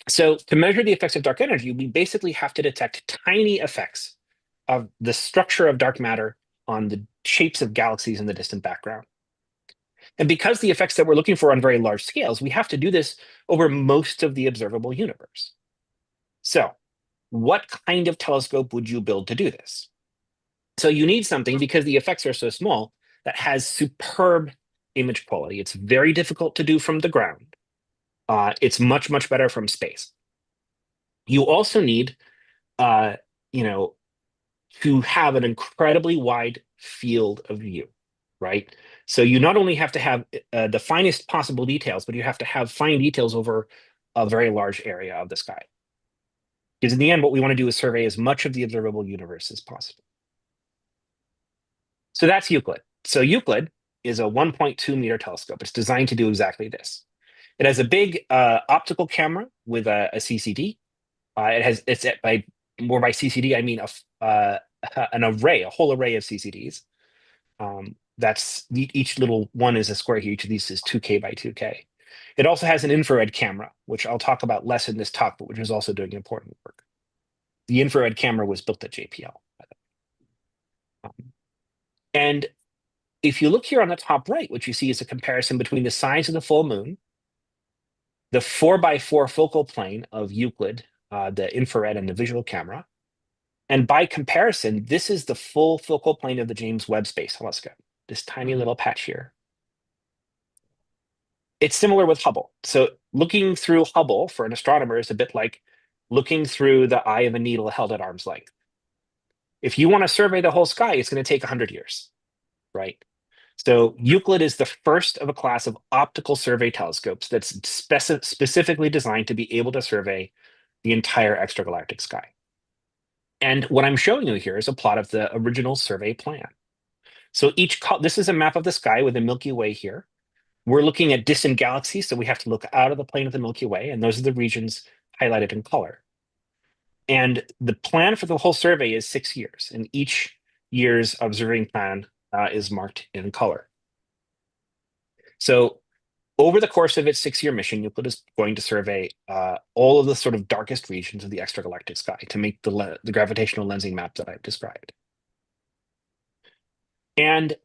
So to measure the effects of dark energy, we basically have to detect tiny effects of the structure of dark matter on the shapes of galaxies in the distant background. And because the effects that we're looking for on very large scales, we have to do this over most of the observable universe. So what kind of telescope would you build to do this? So you need something, because the effects are so small, that has superb image quality. It's very difficult to do from the ground. It's much, much better from space. You also need, uh, you know, to have an incredibly wide field of view, right? So you not only have to have the finest possible details, but you have to have fine details over a very large area of the sky. Because in the end, what we want to do is survey as much of the observable universe as possible. So that's Euclid. So Euclid is a 1.2 meter telescope. It's designed to do exactly this. It has a big optical camera with a CCD. It's by CCD, I mean an array, a whole array of CCDs. That's each little one is a square here. Each of these is 2K by 2K. It also has an infrared camera, which I'll talk about less in this talk, but which is also doing important work. The infrared camera was built at JPL. And if you look here on the top right, what you see is a comparison between the size of the full moon, the 4x4 focal plane of Euclid, the infrared and the visual camera. And by comparison, this is the full focal plane of the James Webb Space Telescope, this tiny little patch here. It's similar with Hubble. So looking through Hubble for an astronomer is a bit like looking through the eye of a needle held at arm's length. If you want to survey the whole sky, it's going to take 100 years, right? So Euclid is the first of a class of optical survey telescopes that's specifically designed to be able to survey the entire extragalactic sky. And what I'm showing you here is a plot of the original survey plan. So this is a map of the sky with the Milky Way here. We're looking at distant galaxies, so we have to look out of the plane of the Milky Way, and those are the regions highlighted in color. And the plan for the whole survey is 6 years, and each year's observing plan is marked in color. So over the course of its 6-year mission, Euclid is going to survey all of the sort of darkest regions of the extragalactic sky to make the gravitational lensing map that I've described. And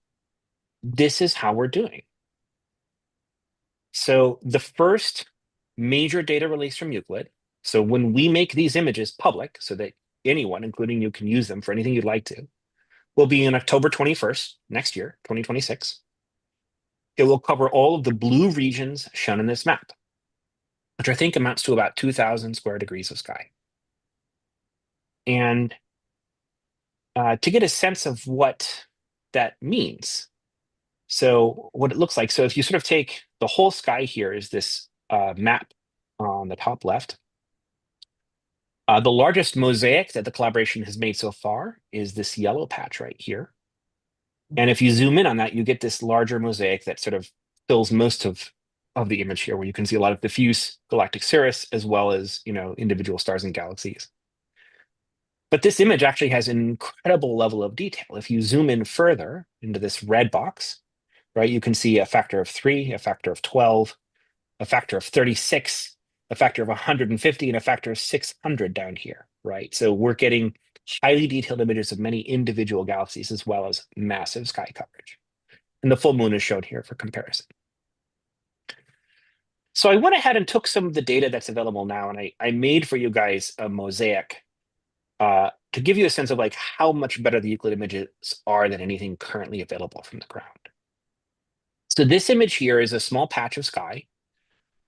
this is how we're doing. So the first major data release from Euclid, so when we make these images public so that anyone, including you, can use them for anything you'd like to, will be on October 21st, next year, 2026. It will cover all of the blue regions shown in this map, which I think amounts to about 2,000 square degrees of sky. And to get a sense of what that means, so what it looks like, so if you sort of take the whole sky here is this map on the top left. The largest mosaic that the collaboration has made so far is this yellow patch right here. And if you zoom in on that, you get this larger mosaic that sort of fills most of the image here, where you can see a lot of diffuse galactic cirrus, as well as, individual stars and galaxies. But this image actually has an incredible level of detail. If you zoom in further into this red box, right, you can see a factor of 3, a factor of 12, a factor of 36, a factor of 150, and a factor of 600 down here, right? So we're getting highly detailed images of many individual galaxies, as well as massive sky coverage. And the full moon is shown here for comparison. So I went ahead and took some of the data that's available now, and I made for you guys a mosaic to give you a sense of like how much better the Euclid images are than anything currently available from the ground. So this image here is a small patch of sky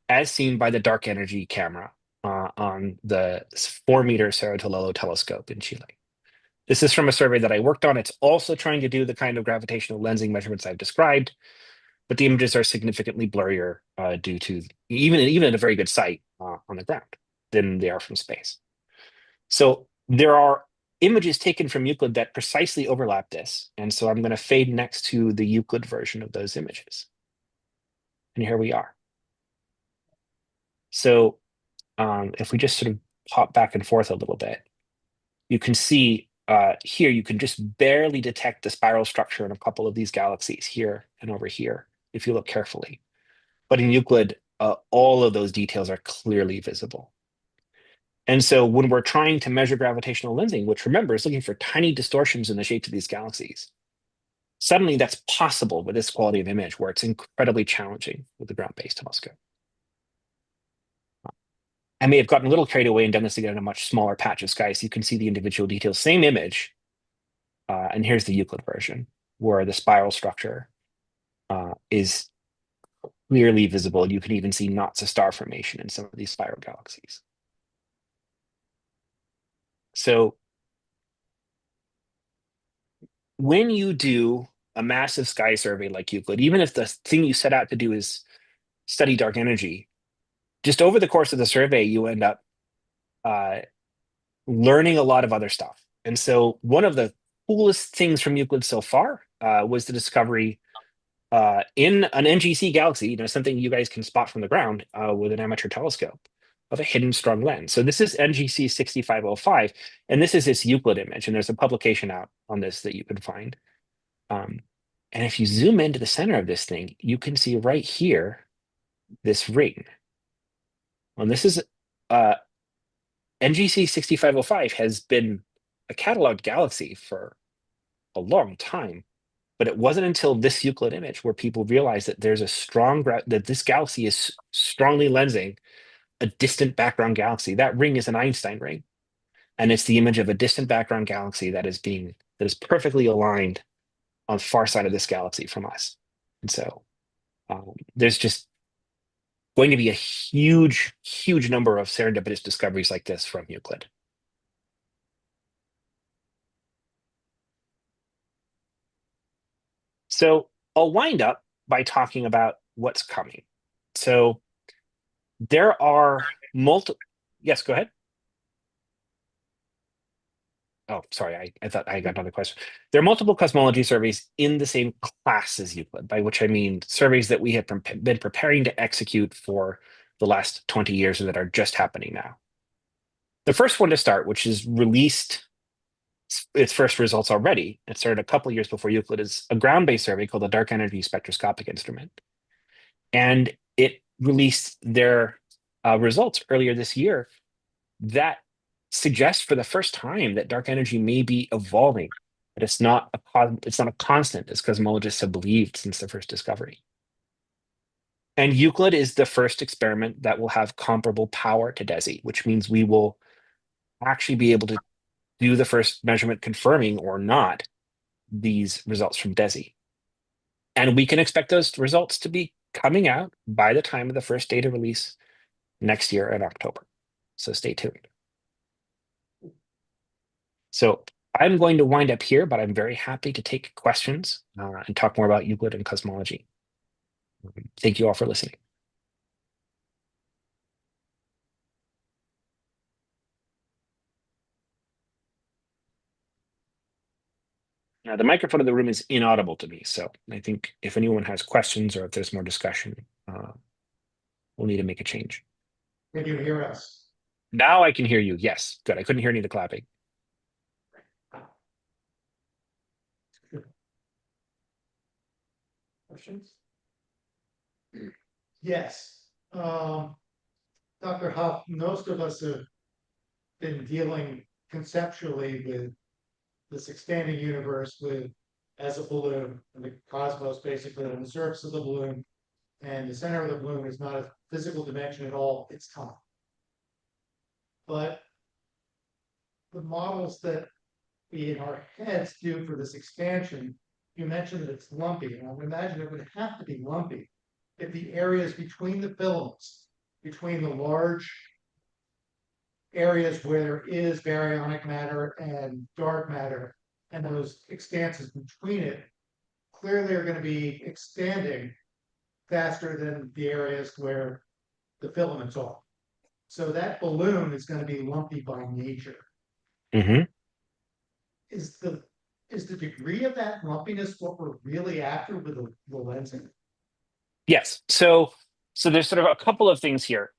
as seen by the dark energy camera on the 4-meter Cerro Tololo telescope in Chile. This is from a survey that I worked on. It's also trying to do the kind of gravitational lensing measurements I've described, but the images are significantly blurrier due to even at a very good site on the ground than they are from space. So there are images taken from Euclid that precisely overlap this. And so I'm going to fade next to the Euclid version of those images. And here we are. So if we just sort of pop back and forth a little bit, you can see here, you can just barely detect the spiral structure in a couple of these galaxies here and over here, if you look carefully. But in Euclid, all of those details are clearly visible. And so when we're trying to measure gravitational lensing, which remember is looking for tiny distortions in the shapes of these galaxies, suddenly that's possible with this quality of image where it's incredibly challenging with the ground-based telescope. I may have gotten a little carried away and done this again in a much smaller patch of sky, so you can see the individual details, same image. And here's the Euclid version, where the spiral structure is clearly visible. You can even see knots of star formation in some of these spiral galaxies. So when you do a massive sky survey like Euclid, even if the thing you set out to do is study dark energy, just over the course of the survey, you end up learning a lot of other stuff. And so one of the coolest things from Euclid so far was the discovery in an NGC galaxy, something you guys can spot from the ground with an amateur telescope, of a hidden strong lens. So this is NGC 6505, and this is this Euclid image, and there's a publication out on this that you can find. And if you zoom into the center of this thing, you can see right here, this ring. And this is NGC 6505 has been a cataloged galaxy for a long time, but it wasn't until this Euclid image where people realized that there's a that this galaxy is strongly lensing a distant background galaxy. That ring is an Einstein ring, and it's the image of a distant background galaxy that is perfectly aligned on the far side of this galaxy from us. And so there's just going to be a huge number of serendipitous discoveries like this from Euclid. So I'll wind up by talking about what's coming. So there are multiple. Yes, go ahead. Oh, sorry, I thought I got another question. There are multiple cosmology surveys in the same class as Euclid, by which I mean surveys that we have been preparing to execute for the last 20 years and that are just happening now. The first one to start, which is released its first results already, it started a couple years before Euclid, is a ground-based survey called the Dark Energy Spectroscopic Instrument. And it released their results earlier this year that suggests for the first time that dark energy may be evolving, that it's not a constant as cosmologists have believed since the first discovery. And Euclid is the first experiment that will have comparable power to DESI, which means we will actually be able to do the first measurement confirming or not these results from DESI. And we can expect those results to be coming out by the time of the first data release next year in October. So stay tuned. So I'm going to wind up here, but I'm very happy to take questions and talk more about Euclid and cosmology. Thank you all for listening. Now, the microphone in the room is inaudible to me, so I think if anyone has questions or if there's more discussion, we'll need to make a change. Can you hear us? Now I can hear you. Yes, good. I couldn't hear any of the clapping. Questions? Yes. Dr. Huff, most of us have been dealing conceptually with this expanding universe as a balloon, and the cosmos basically on the surface of the balloon, and the center of the balloon is not a physical dimension at all, it's time. But the models that we in our heads do for this expansion, you mentioned that it's lumpy, and I would imagine it would have to be lumpy if the areas between the filaments, between the large areas where there is baryonic matter and dark matter, and those expanses between it clearly are going to be expanding faster than the areas where the filaments are. So that balloon is going to be lumpy by nature. Hmm. Is the degree of that lumpiness what we're really after with the lensing? Yes. So there's sort of a couple of things here.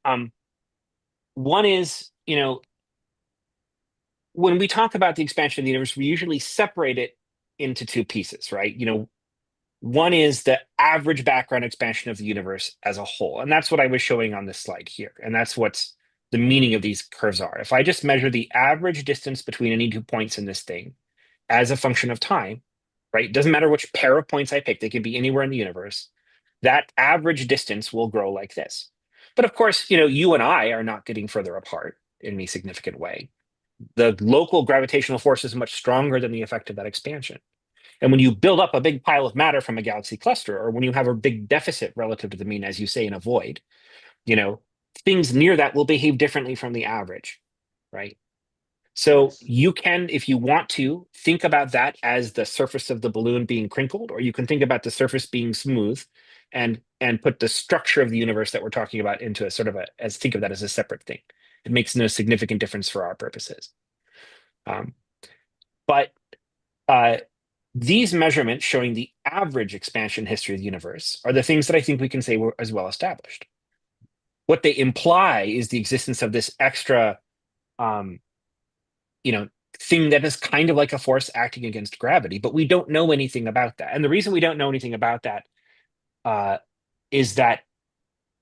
One is, when we talk about the expansion of the universe, we usually separate it into two pieces, right? One is the average background expansion of the universe as a whole. And that's what I was showing on this slide here. And that's what's the meaning of these curves are. If I just measure the average distance between any 2 points in this thing as a function of time, right? It doesn't matter which pair of points I pick, they can be anywhere in the universe. That average distance will grow like this. But of course, you and I are not getting further apart in any significant way. The local gravitational force is much stronger than the effect of that expansion. And when you build up a big pile of matter from a galaxy cluster, or when you have a big deficit relative to the mean, as you say, in a void, things near that will behave differently from the average, right? So you can, if you want to, think about that as the surface of the balloon being crinkled, or you can think about the surface being smooth and put the structure of the universe that we're talking about into a sort of think of that as a separate thing. It makes no significant difference for our purposes. But these measurements showing the average expansion history of the universe are the things that I think we can say were as well established. What they imply is the existence of this extra, thing that is kind of like a force acting against gravity, but we don't know anything about that. And the reason we don't know anything about that is that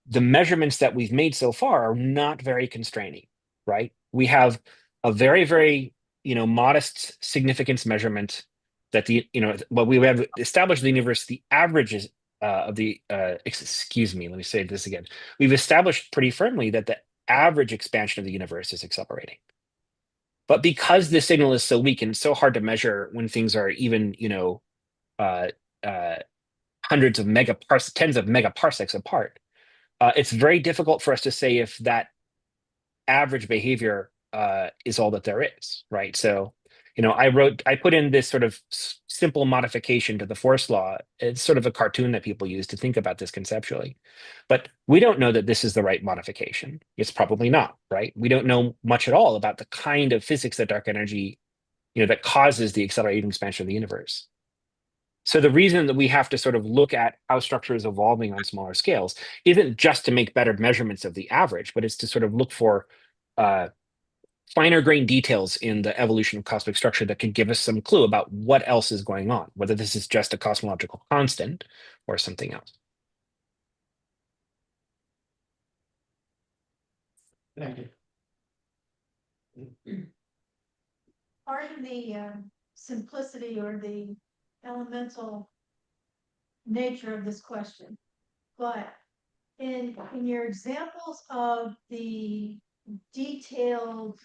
the measurements that we've made so far are not very constraining, right? We have a very, very, modest significance measurement that we have established in the universe, the averages of the, excuse me, let me say this again. We've established pretty firmly that the average expansion of the universe is accelerating. But because the signal is so weak and it's so hard to measure when things are even, hundreds of tens of megaparsecs apart, it's very difficult for us to say if that average behavior is all that there is, right? So, I put in this sort of simple modification to the force law. It's sort of a cartoon that people use to think about this conceptually. But we don't know that this is the right modification. It's probably not, right? We don't know much at all about the kind of physics that dark energy, that causes the accelerating expansion of the universe. So the reason that we have to sort of look at how structure is evolving on smaller scales isn't just to make better measurements of the average, but it's to sort of look for finer grained details in the evolution of cosmic structure that can give us some clue about what else is going on, whether this is just a cosmological constant or something else. Thank you. Pardon the simplicity or the elemental nature of this question, but in your examples of the detailed,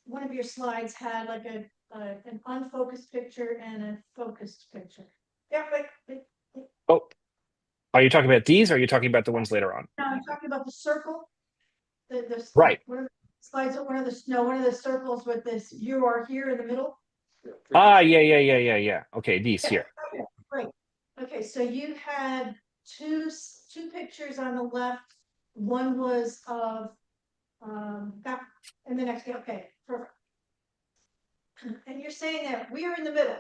one of your slides had like an unfocused picture and a focused picture. Yeah, but Oh, are you talking about these or are you talking about the ones later on? no, I'm talking about the circle. The Right. Slides one of the circles with this you are here in the middle. Yeah. Okay, these here. Okay, great. Okay, so you had two pictures on the left. One was of that, and the next. Okay, perfect. And you're saying that we are in the middle.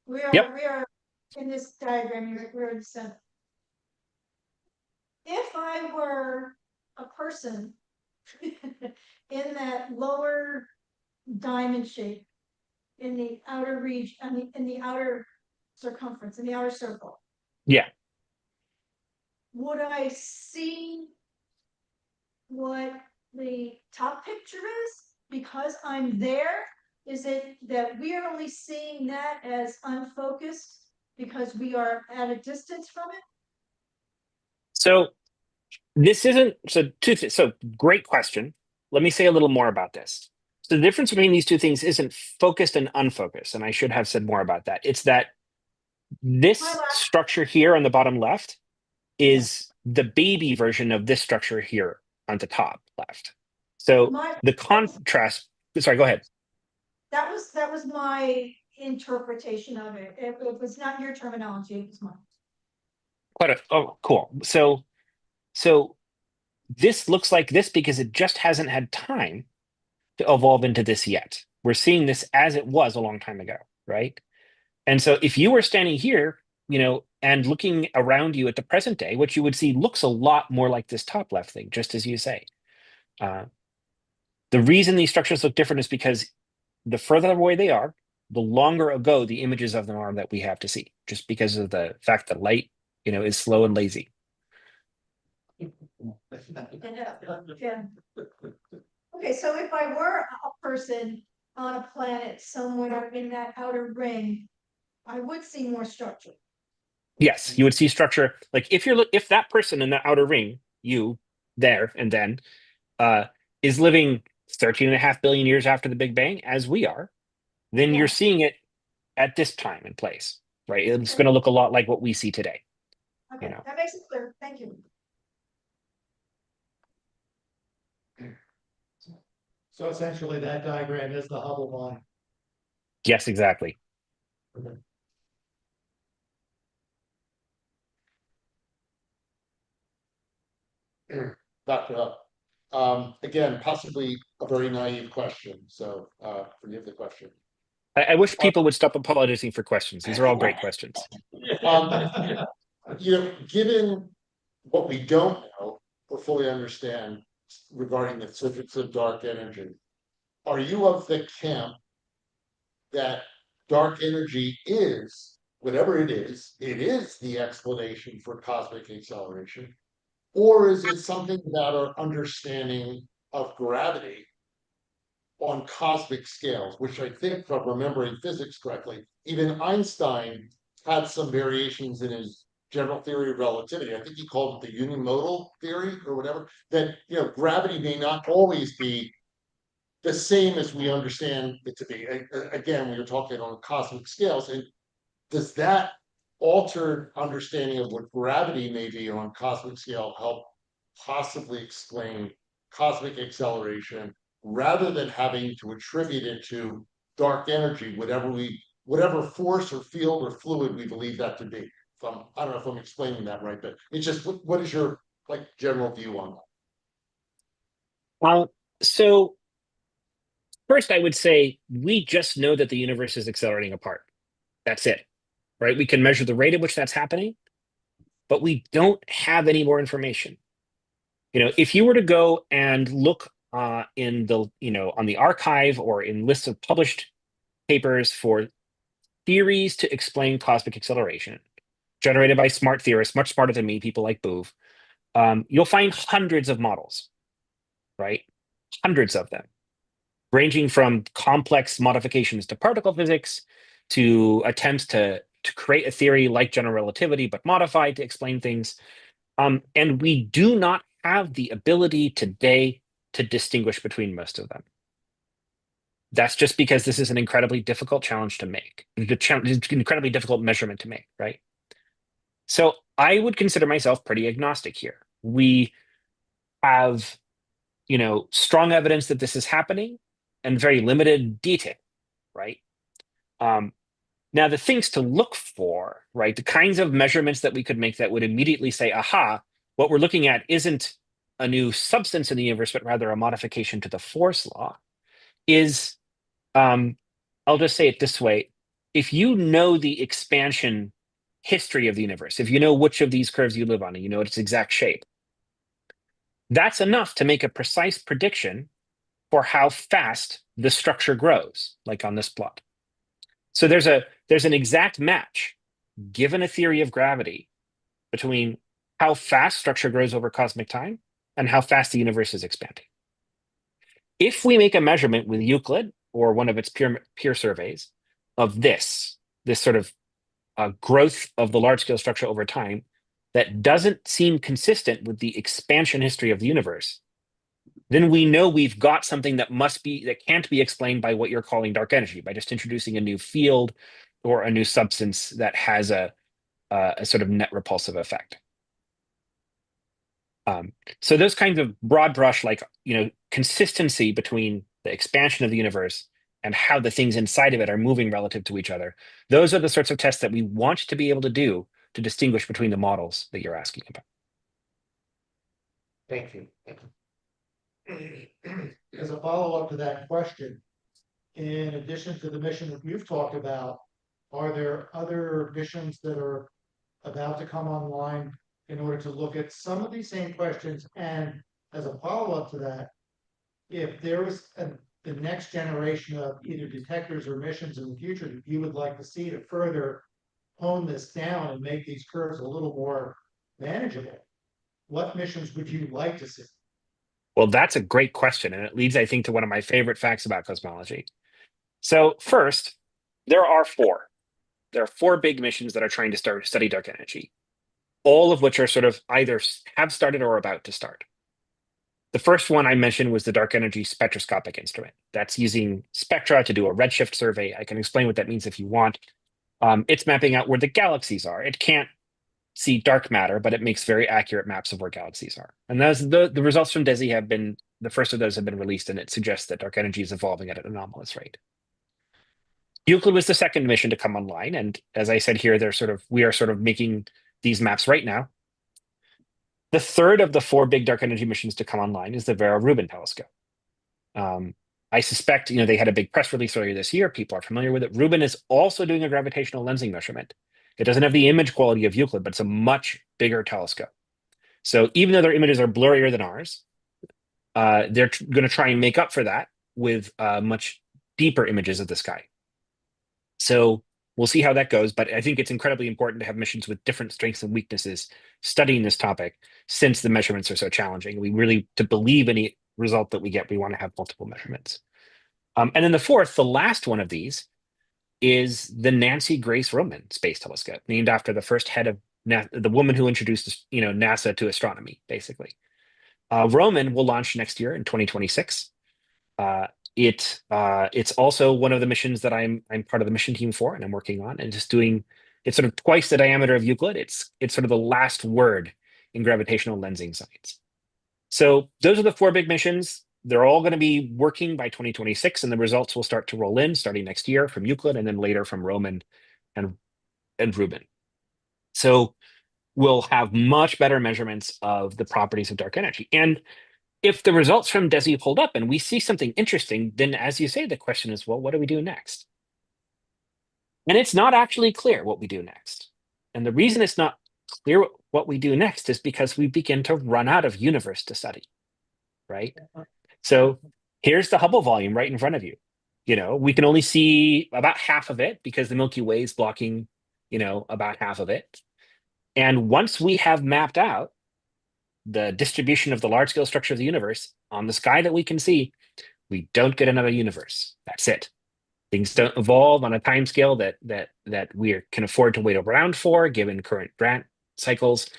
We are in this diagram. We're in the center. If I were a person in that lower diamond shape, in the outer region, in the outer circumference, in the outer circle. Yeah. Would I see what the top picture is because I'm there? Is it that we are only seeing that as unfocused because we are at a distance from it? So this isn't so great question. Let me say a little more about this. So the difference between these two things isn't focused and unfocused, and I should have said more about that. It's that this structure here on the bottom left is the baby version of this structure here on the top left. So My- the contrast, sorry, go ahead. That was my interpretation of it. It was not your terminology, it was mine. Oh, cool. So this looks like this because it just hasn't had time to evolve into this yet. We're seeing this as it was a long time ago, right? And so if you were standing here, and looking around you at the present day, what you would see looks a lot more like this top left thing, just as you say. The reason these structures look different is because the further away they are, the longer ago the images of them are that we have to see, just because of the fact that light, is slow and lazy. Yeah. Okay, so if I were a person on a planet somewhere in that outer ring, I would see more structure. Yes, you would see structure. Like if that person in the outer ring, you there and then, is living 13.5 billion years after the Big Bang, as we are, then Yeah. you're seeing it at this time and place, right? It's going to look a lot like what we see today. Okay, that makes it clear. Thank you. So essentially that diagram is the Hubble line. Yes, exactly. Dr. Huff. Again, possibly a very naive question, so forgive the question. I wish people would stop apologizing for questions. These are all great questions. Given what we don't know or fully understand regarding the physics of dark energy, are you of the camp that dark energy is, whatever it is the explanation for cosmic acceleration? Or is it something about our understanding of gravity on cosmic scales, which I think, if I'm remembering physics correctly, even Einstein had some variations in his general theory of relativity. I think he called it the unimodal theory or whatever, that gravity may not always be the same as we understand it to be. Again, we were talking on cosmic scales, and does that altered understanding of what gravity may be on cosmic scale help possibly explain cosmic acceleration rather than having to attribute it to dark energy, whatever force or field or fluid we believe that to be? I don't know if I'm explaining that right, but it's just what is your general view on that? So first, I would say we just know that the universe is accelerating apart. That's it, right? We can measure the rate at which that's happening, but we don't have any more information. If you were to go and look in the, on the archive or in lists of published papers for theories to explain cosmic acceleration, generated by smart theorists, much smarter than me, people like Boove, you'll find hundreds of models, right? Hundreds of them, ranging from complex modifications to particle physics to attempts to create a theory like general relativity, but modified to explain things. And we do not have the ability today to distinguish between most of them. That's just because this is an incredibly difficult challenge to make. It's an incredibly difficult measurement to make, right? So I would consider myself pretty agnostic here. We have, strong evidence that this is happening and very limited detail, right? Now, the things to look for, right, the kinds of measurements that we could make that would immediately say, aha, what we're looking at isn't a new substance in the universe, but rather a modification to the force law, is, I'll just say it this way. If you know the expansion history of the universe, if you know which of these curves you live on and you know its exact shape, that's enough to make a precise prediction for how fast the structure grows, like on this plot. So there's an exact match, given a theory of gravity, between how fast structure grows over cosmic time and how fast the universe is expanding. If we make a measurement with Euclid or one of its peer surveys of this sort of growth of the large scale structure over time that doesn't seem consistent with the expansion history of the universe, then we know we've got something that can't be explained by what you're calling dark energy, by just introducing a new field or a new substance that has a sort of net repulsive effect. So those kinds of broad brush, like, consistency between the expansion of the universe and how the things inside of it are moving relative to each other. Those are the sorts of tests that we want to be able to do to distinguish between the models that you're asking about. Thank you. As a follow-up to that question, in addition to the mission that you've talked about, are there other missions that are about to come online in order to look at some of these same questions? And as a follow-up to that, if there was the next generation of either detectors or missions in the future that you would like to see to further hone this down and make these curves a little more manageable, what missions would you like to see? Well, that's a great question. And it leads, I think, to one of my favorite facts about cosmology. So first, there are four. There are four big missions that are trying to study dark energy, all of which are sort of either have started or about to start. The first one I mentioned was the Dark Energy Spectroscopic Instrument. That's using spectra to do a redshift survey. I can explain what that means if you want. It's mapping out where the galaxies are. It can't see dark matter, but it makes very accurate maps of where galaxies are. And the results from DESI have been, the first of those have been released, and it suggests that dark energy is evolving at an anomalous rate. Euclid was the second mission to come online, and as I said here, we are sort of making these maps right now. The third of the four big dark energy missions to come online is the Vera-Rubin telescope. I suspect, they had a big press release earlier this year. People are familiar with it. Rubin is also doing a gravitational lensing measurement. It doesn't have the image quality of Euclid, but it's a much bigger telescope. So even though their images are blurrier than ours, they're going to try and make up for that with much deeper images of the sky. So we'll see how that goes, but I think it's incredibly important to have missions with different strengths and weaknesses studying this topic, since the measurements are so challenging. We really, to believe any result that we get, we want to have multiple measurements. And then the last one of these, is the Nancy Grace Roman Space Telescope, named after the first head of the woman who introduced NASA to astronomy, basically. Roman will launch next year in 2026. It's also one of the missions that I'm part of the mission team for, and I'm working on, and just doing. It's sort of twice the diameter of Euclid. It's sort of the last word in gravitational lensing science. So those are the four big missions. They're all going to be working by 2026, and the results will start to roll in starting next year from Euclid, and then later from Roman and Rubin. So we'll have much better measurements of the properties of dark energy. And if the results from DESI hold up and we see something interesting, then as you say, the question is, well, what do we do next? And it's not actually clear what we do next. And the reason it's not clear what we do next is because we begin to run out of universe to study, right? So here's the Hubble volume right in front of you. We can only see about half of it because the Milky Way is blocking, about half of it. And once we have mapped out the distribution of the large scale structure of the universe on the sky that we can see, we don't get another universe. That's it. Things don't evolve on a time scale that we can afford to wait around for, given current grant cycles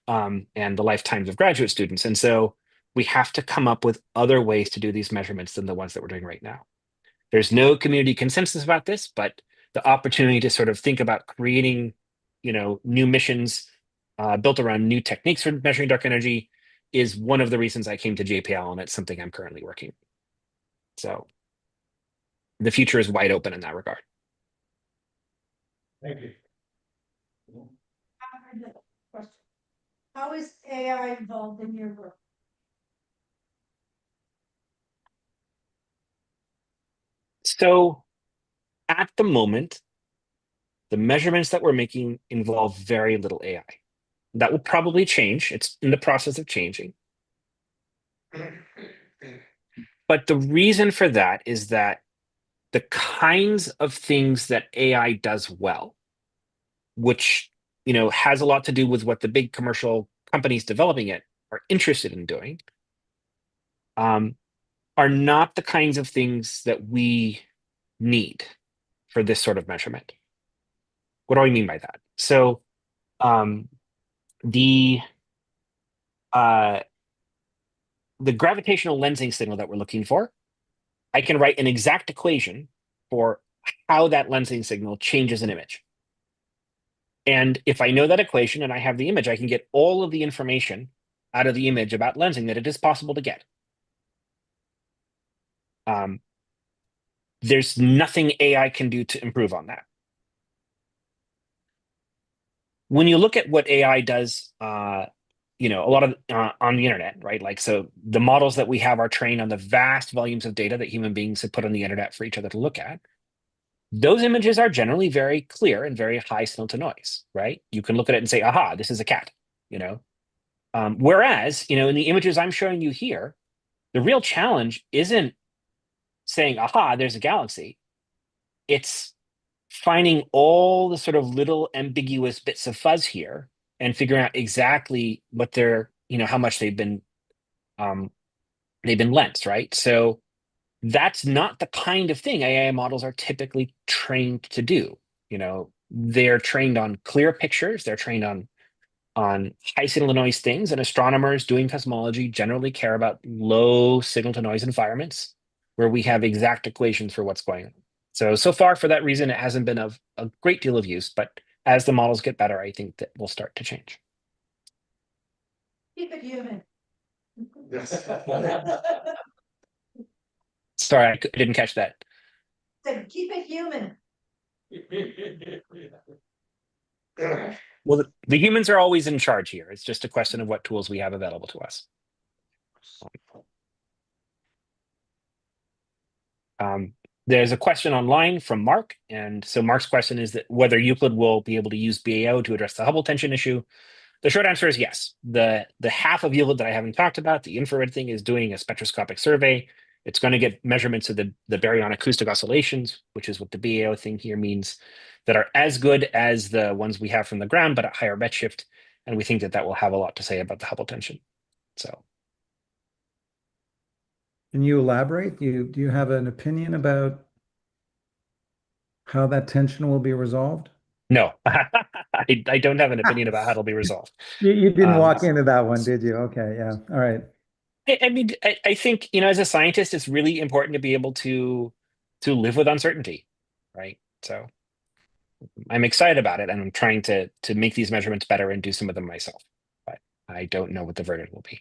and the lifetimes of graduate students. And so we have to come up with other ways to do these measurements than the ones that we're doing right now. There's no community consensus about this, but the opportunity to sort of think about creating, new missions built around new techniques for measuring dark energy is one of the reasons I came to JPL, and it's something I'm currently working. So the future is wide open in that regard. Thank you. Question. How is AI involved in your work? So at the moment, the measurements that we're making involve very little AI. That will probably change. It's in the process of changing. But the reason for that is that the kinds of things that AI does well, which has a lot to do with what the big commercial companies developing it are interested in doing, are not the kinds of things that we need for this sort of measurement. What do I mean by that? So the gravitational lensing signal that we're looking for, I can write an exact equation for how that lensing signal changes an image. And if I know that equation and I have the image, I can get all of the information out of the image about lensing that it is possible to get. There's nothing AI can do to improve on that. When you look at what AI does, a lot of on the internet, right? Like, so the models that we have are trained on the vast volumes of data that human beings have put on the internet for each other to look at. Those images are generally very clear and very high signal to noise, right? You can look at it and say, aha, this is a cat, Whereas, in the images I'm showing you here, the real challenge isn't saying, aha, there's a galaxy. It's finding all the sort of little ambiguous bits of fuzz here and figuring out exactly what they're, how much they've been lensed, right? So that's not the kind of thing AI models are typically trained to do. They're trained on clear pictures, they're trained on high signal to noise things, and astronomers doing cosmology generally care about low signal to noise environments where we have exact equations for what's going on. So far for that reason, it hasn't been of a great deal of use, but as the models get better, I think that will start to change. Keep it human. Sorry, I didn't catch that. Said, keep it human. Well, the humans are always in charge here. It's just a question of what tools we have available to us. There's a question online from Mark. And so Mark's question is that whether Euclid will be able to use BAO to address the Hubble tension issue. The short answer is yes. The half of Euclid that I haven't talked about, the infrared thing, is doing a spectroscopic survey. It's going to get measurements of the baryonic acoustic oscillations, which is what the BAO thing here means, that are as good as the ones we have from the ground, but at higher redshift. And we think that that will have a lot to say about the Hubble tension. So. Can you elaborate? Do you have an opinion about how that tension will be resolved? No, I don't have an opinion about how it'll be resolved. You didn't walk into that one, did you? Okay, yeah. All right. I mean, I think, as a scientist, it's really important to be able to live with uncertainty, right? So I'm excited about it, and I'm trying to make these measurements better and do some of them myself. But I don't know what the verdict will be.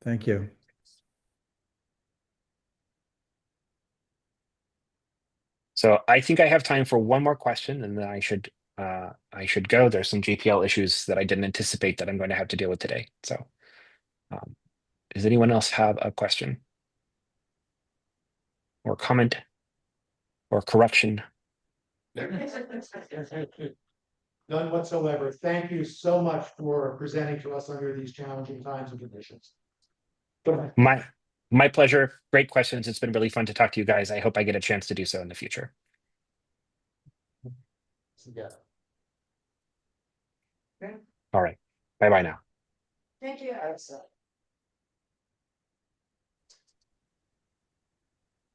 Thank you. So I think I have time for one more question, and then I should go. There's some JPL issues that I didn't anticipate that I'm going to have to deal with today. So does anyone else have a question or comment or correction? None whatsoever. Thank you so much for presenting to us under these challenging times and conditions. My pleasure. Great questions. It's been really fun to talk to you guys. I hope I get a chance to do so in the future. Yeah. All right. Bye-bye now. Thank you.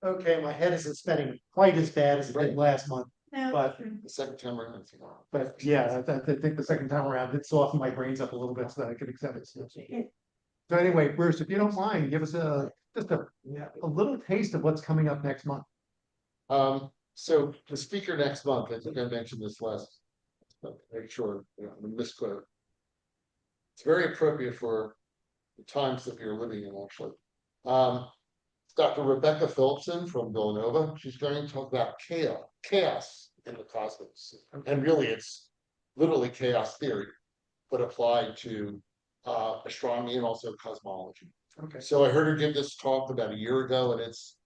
Okay, my head isn't spinning quite as bad as it did last month, No. but The second time around. yeah, I think the second time around, it softened my brains up a little bit so that I could accept it. So anyway, Bruce, if you don't mind, give us just a little taste of what's coming up next month. So the speaker next month, I think I mentioned this last, but make sure, I'm gonna misquote. It's very appropriate for the times that we are living in, actually. Dr. Rebecca Phillipson from Villanova. She's going to talk about chaos in the cosmos. And really, it's literally chaos theory, but applied to astronomy and also cosmology. Okay. So I heard her give this talk about a year ago, and let's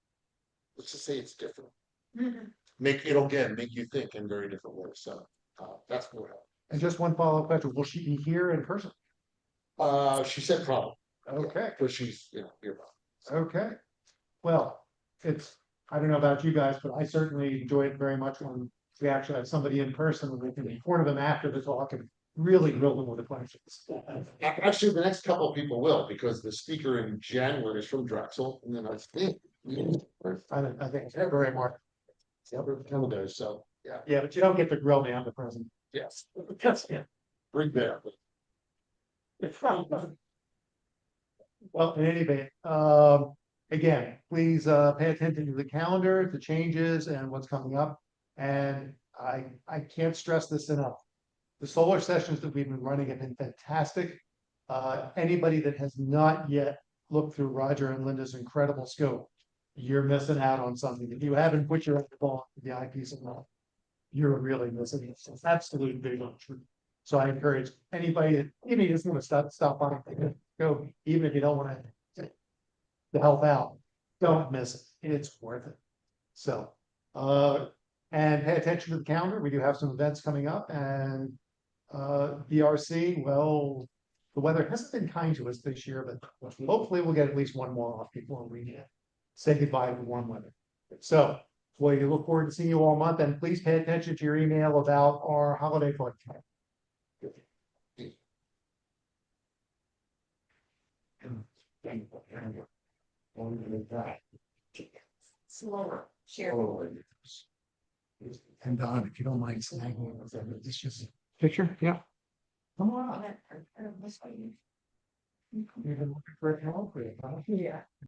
just say it's different. It'll again make you think in very different ways. So that's what. And just one follow-up question: will she be here in person? She said probably. Okay. Because she's here. Okay. Well, I don't know about you guys, but I certainly enjoy it very much when we actually have somebody in person and we can be in them after the talk and really grill them with the questions. Actually, the next couple of people will, because the speaker in January is from Drexel, and then I think it's very Mark. So yeah. Yeah, but you don't get to grill me on the present. Yes. Yeah. Bring there. Well, in any event, again, please pay attention to the calendar, the changes and what's coming up. And I can't stress this enough. The solar sessions that we've been running have been fantastic. Anybody that has not yet looked through Roger and Linda's incredible scope, you're missing out on something. If you haven't put your eyeball in the eyepiece of love, you're really missing it. It's absolute big on truth. So I encourage anybody that, even if you just want to stop by, go, even if you don't want to help out, don't miss it. It's worth it. So, and pay attention to the calendar. We do have some events coming up, and BRC, well, the weather hasn't been kind to us this year, but hopefully we'll get at least one more off before we say goodbye to warm weather. So we look forward to seeing you all month, and please pay attention to your email about our holiday fun. Slower, share. And Don, if you don't mind snagging, it's just picture, yeah. Come on. You've been looking for it all, huh? Yeah.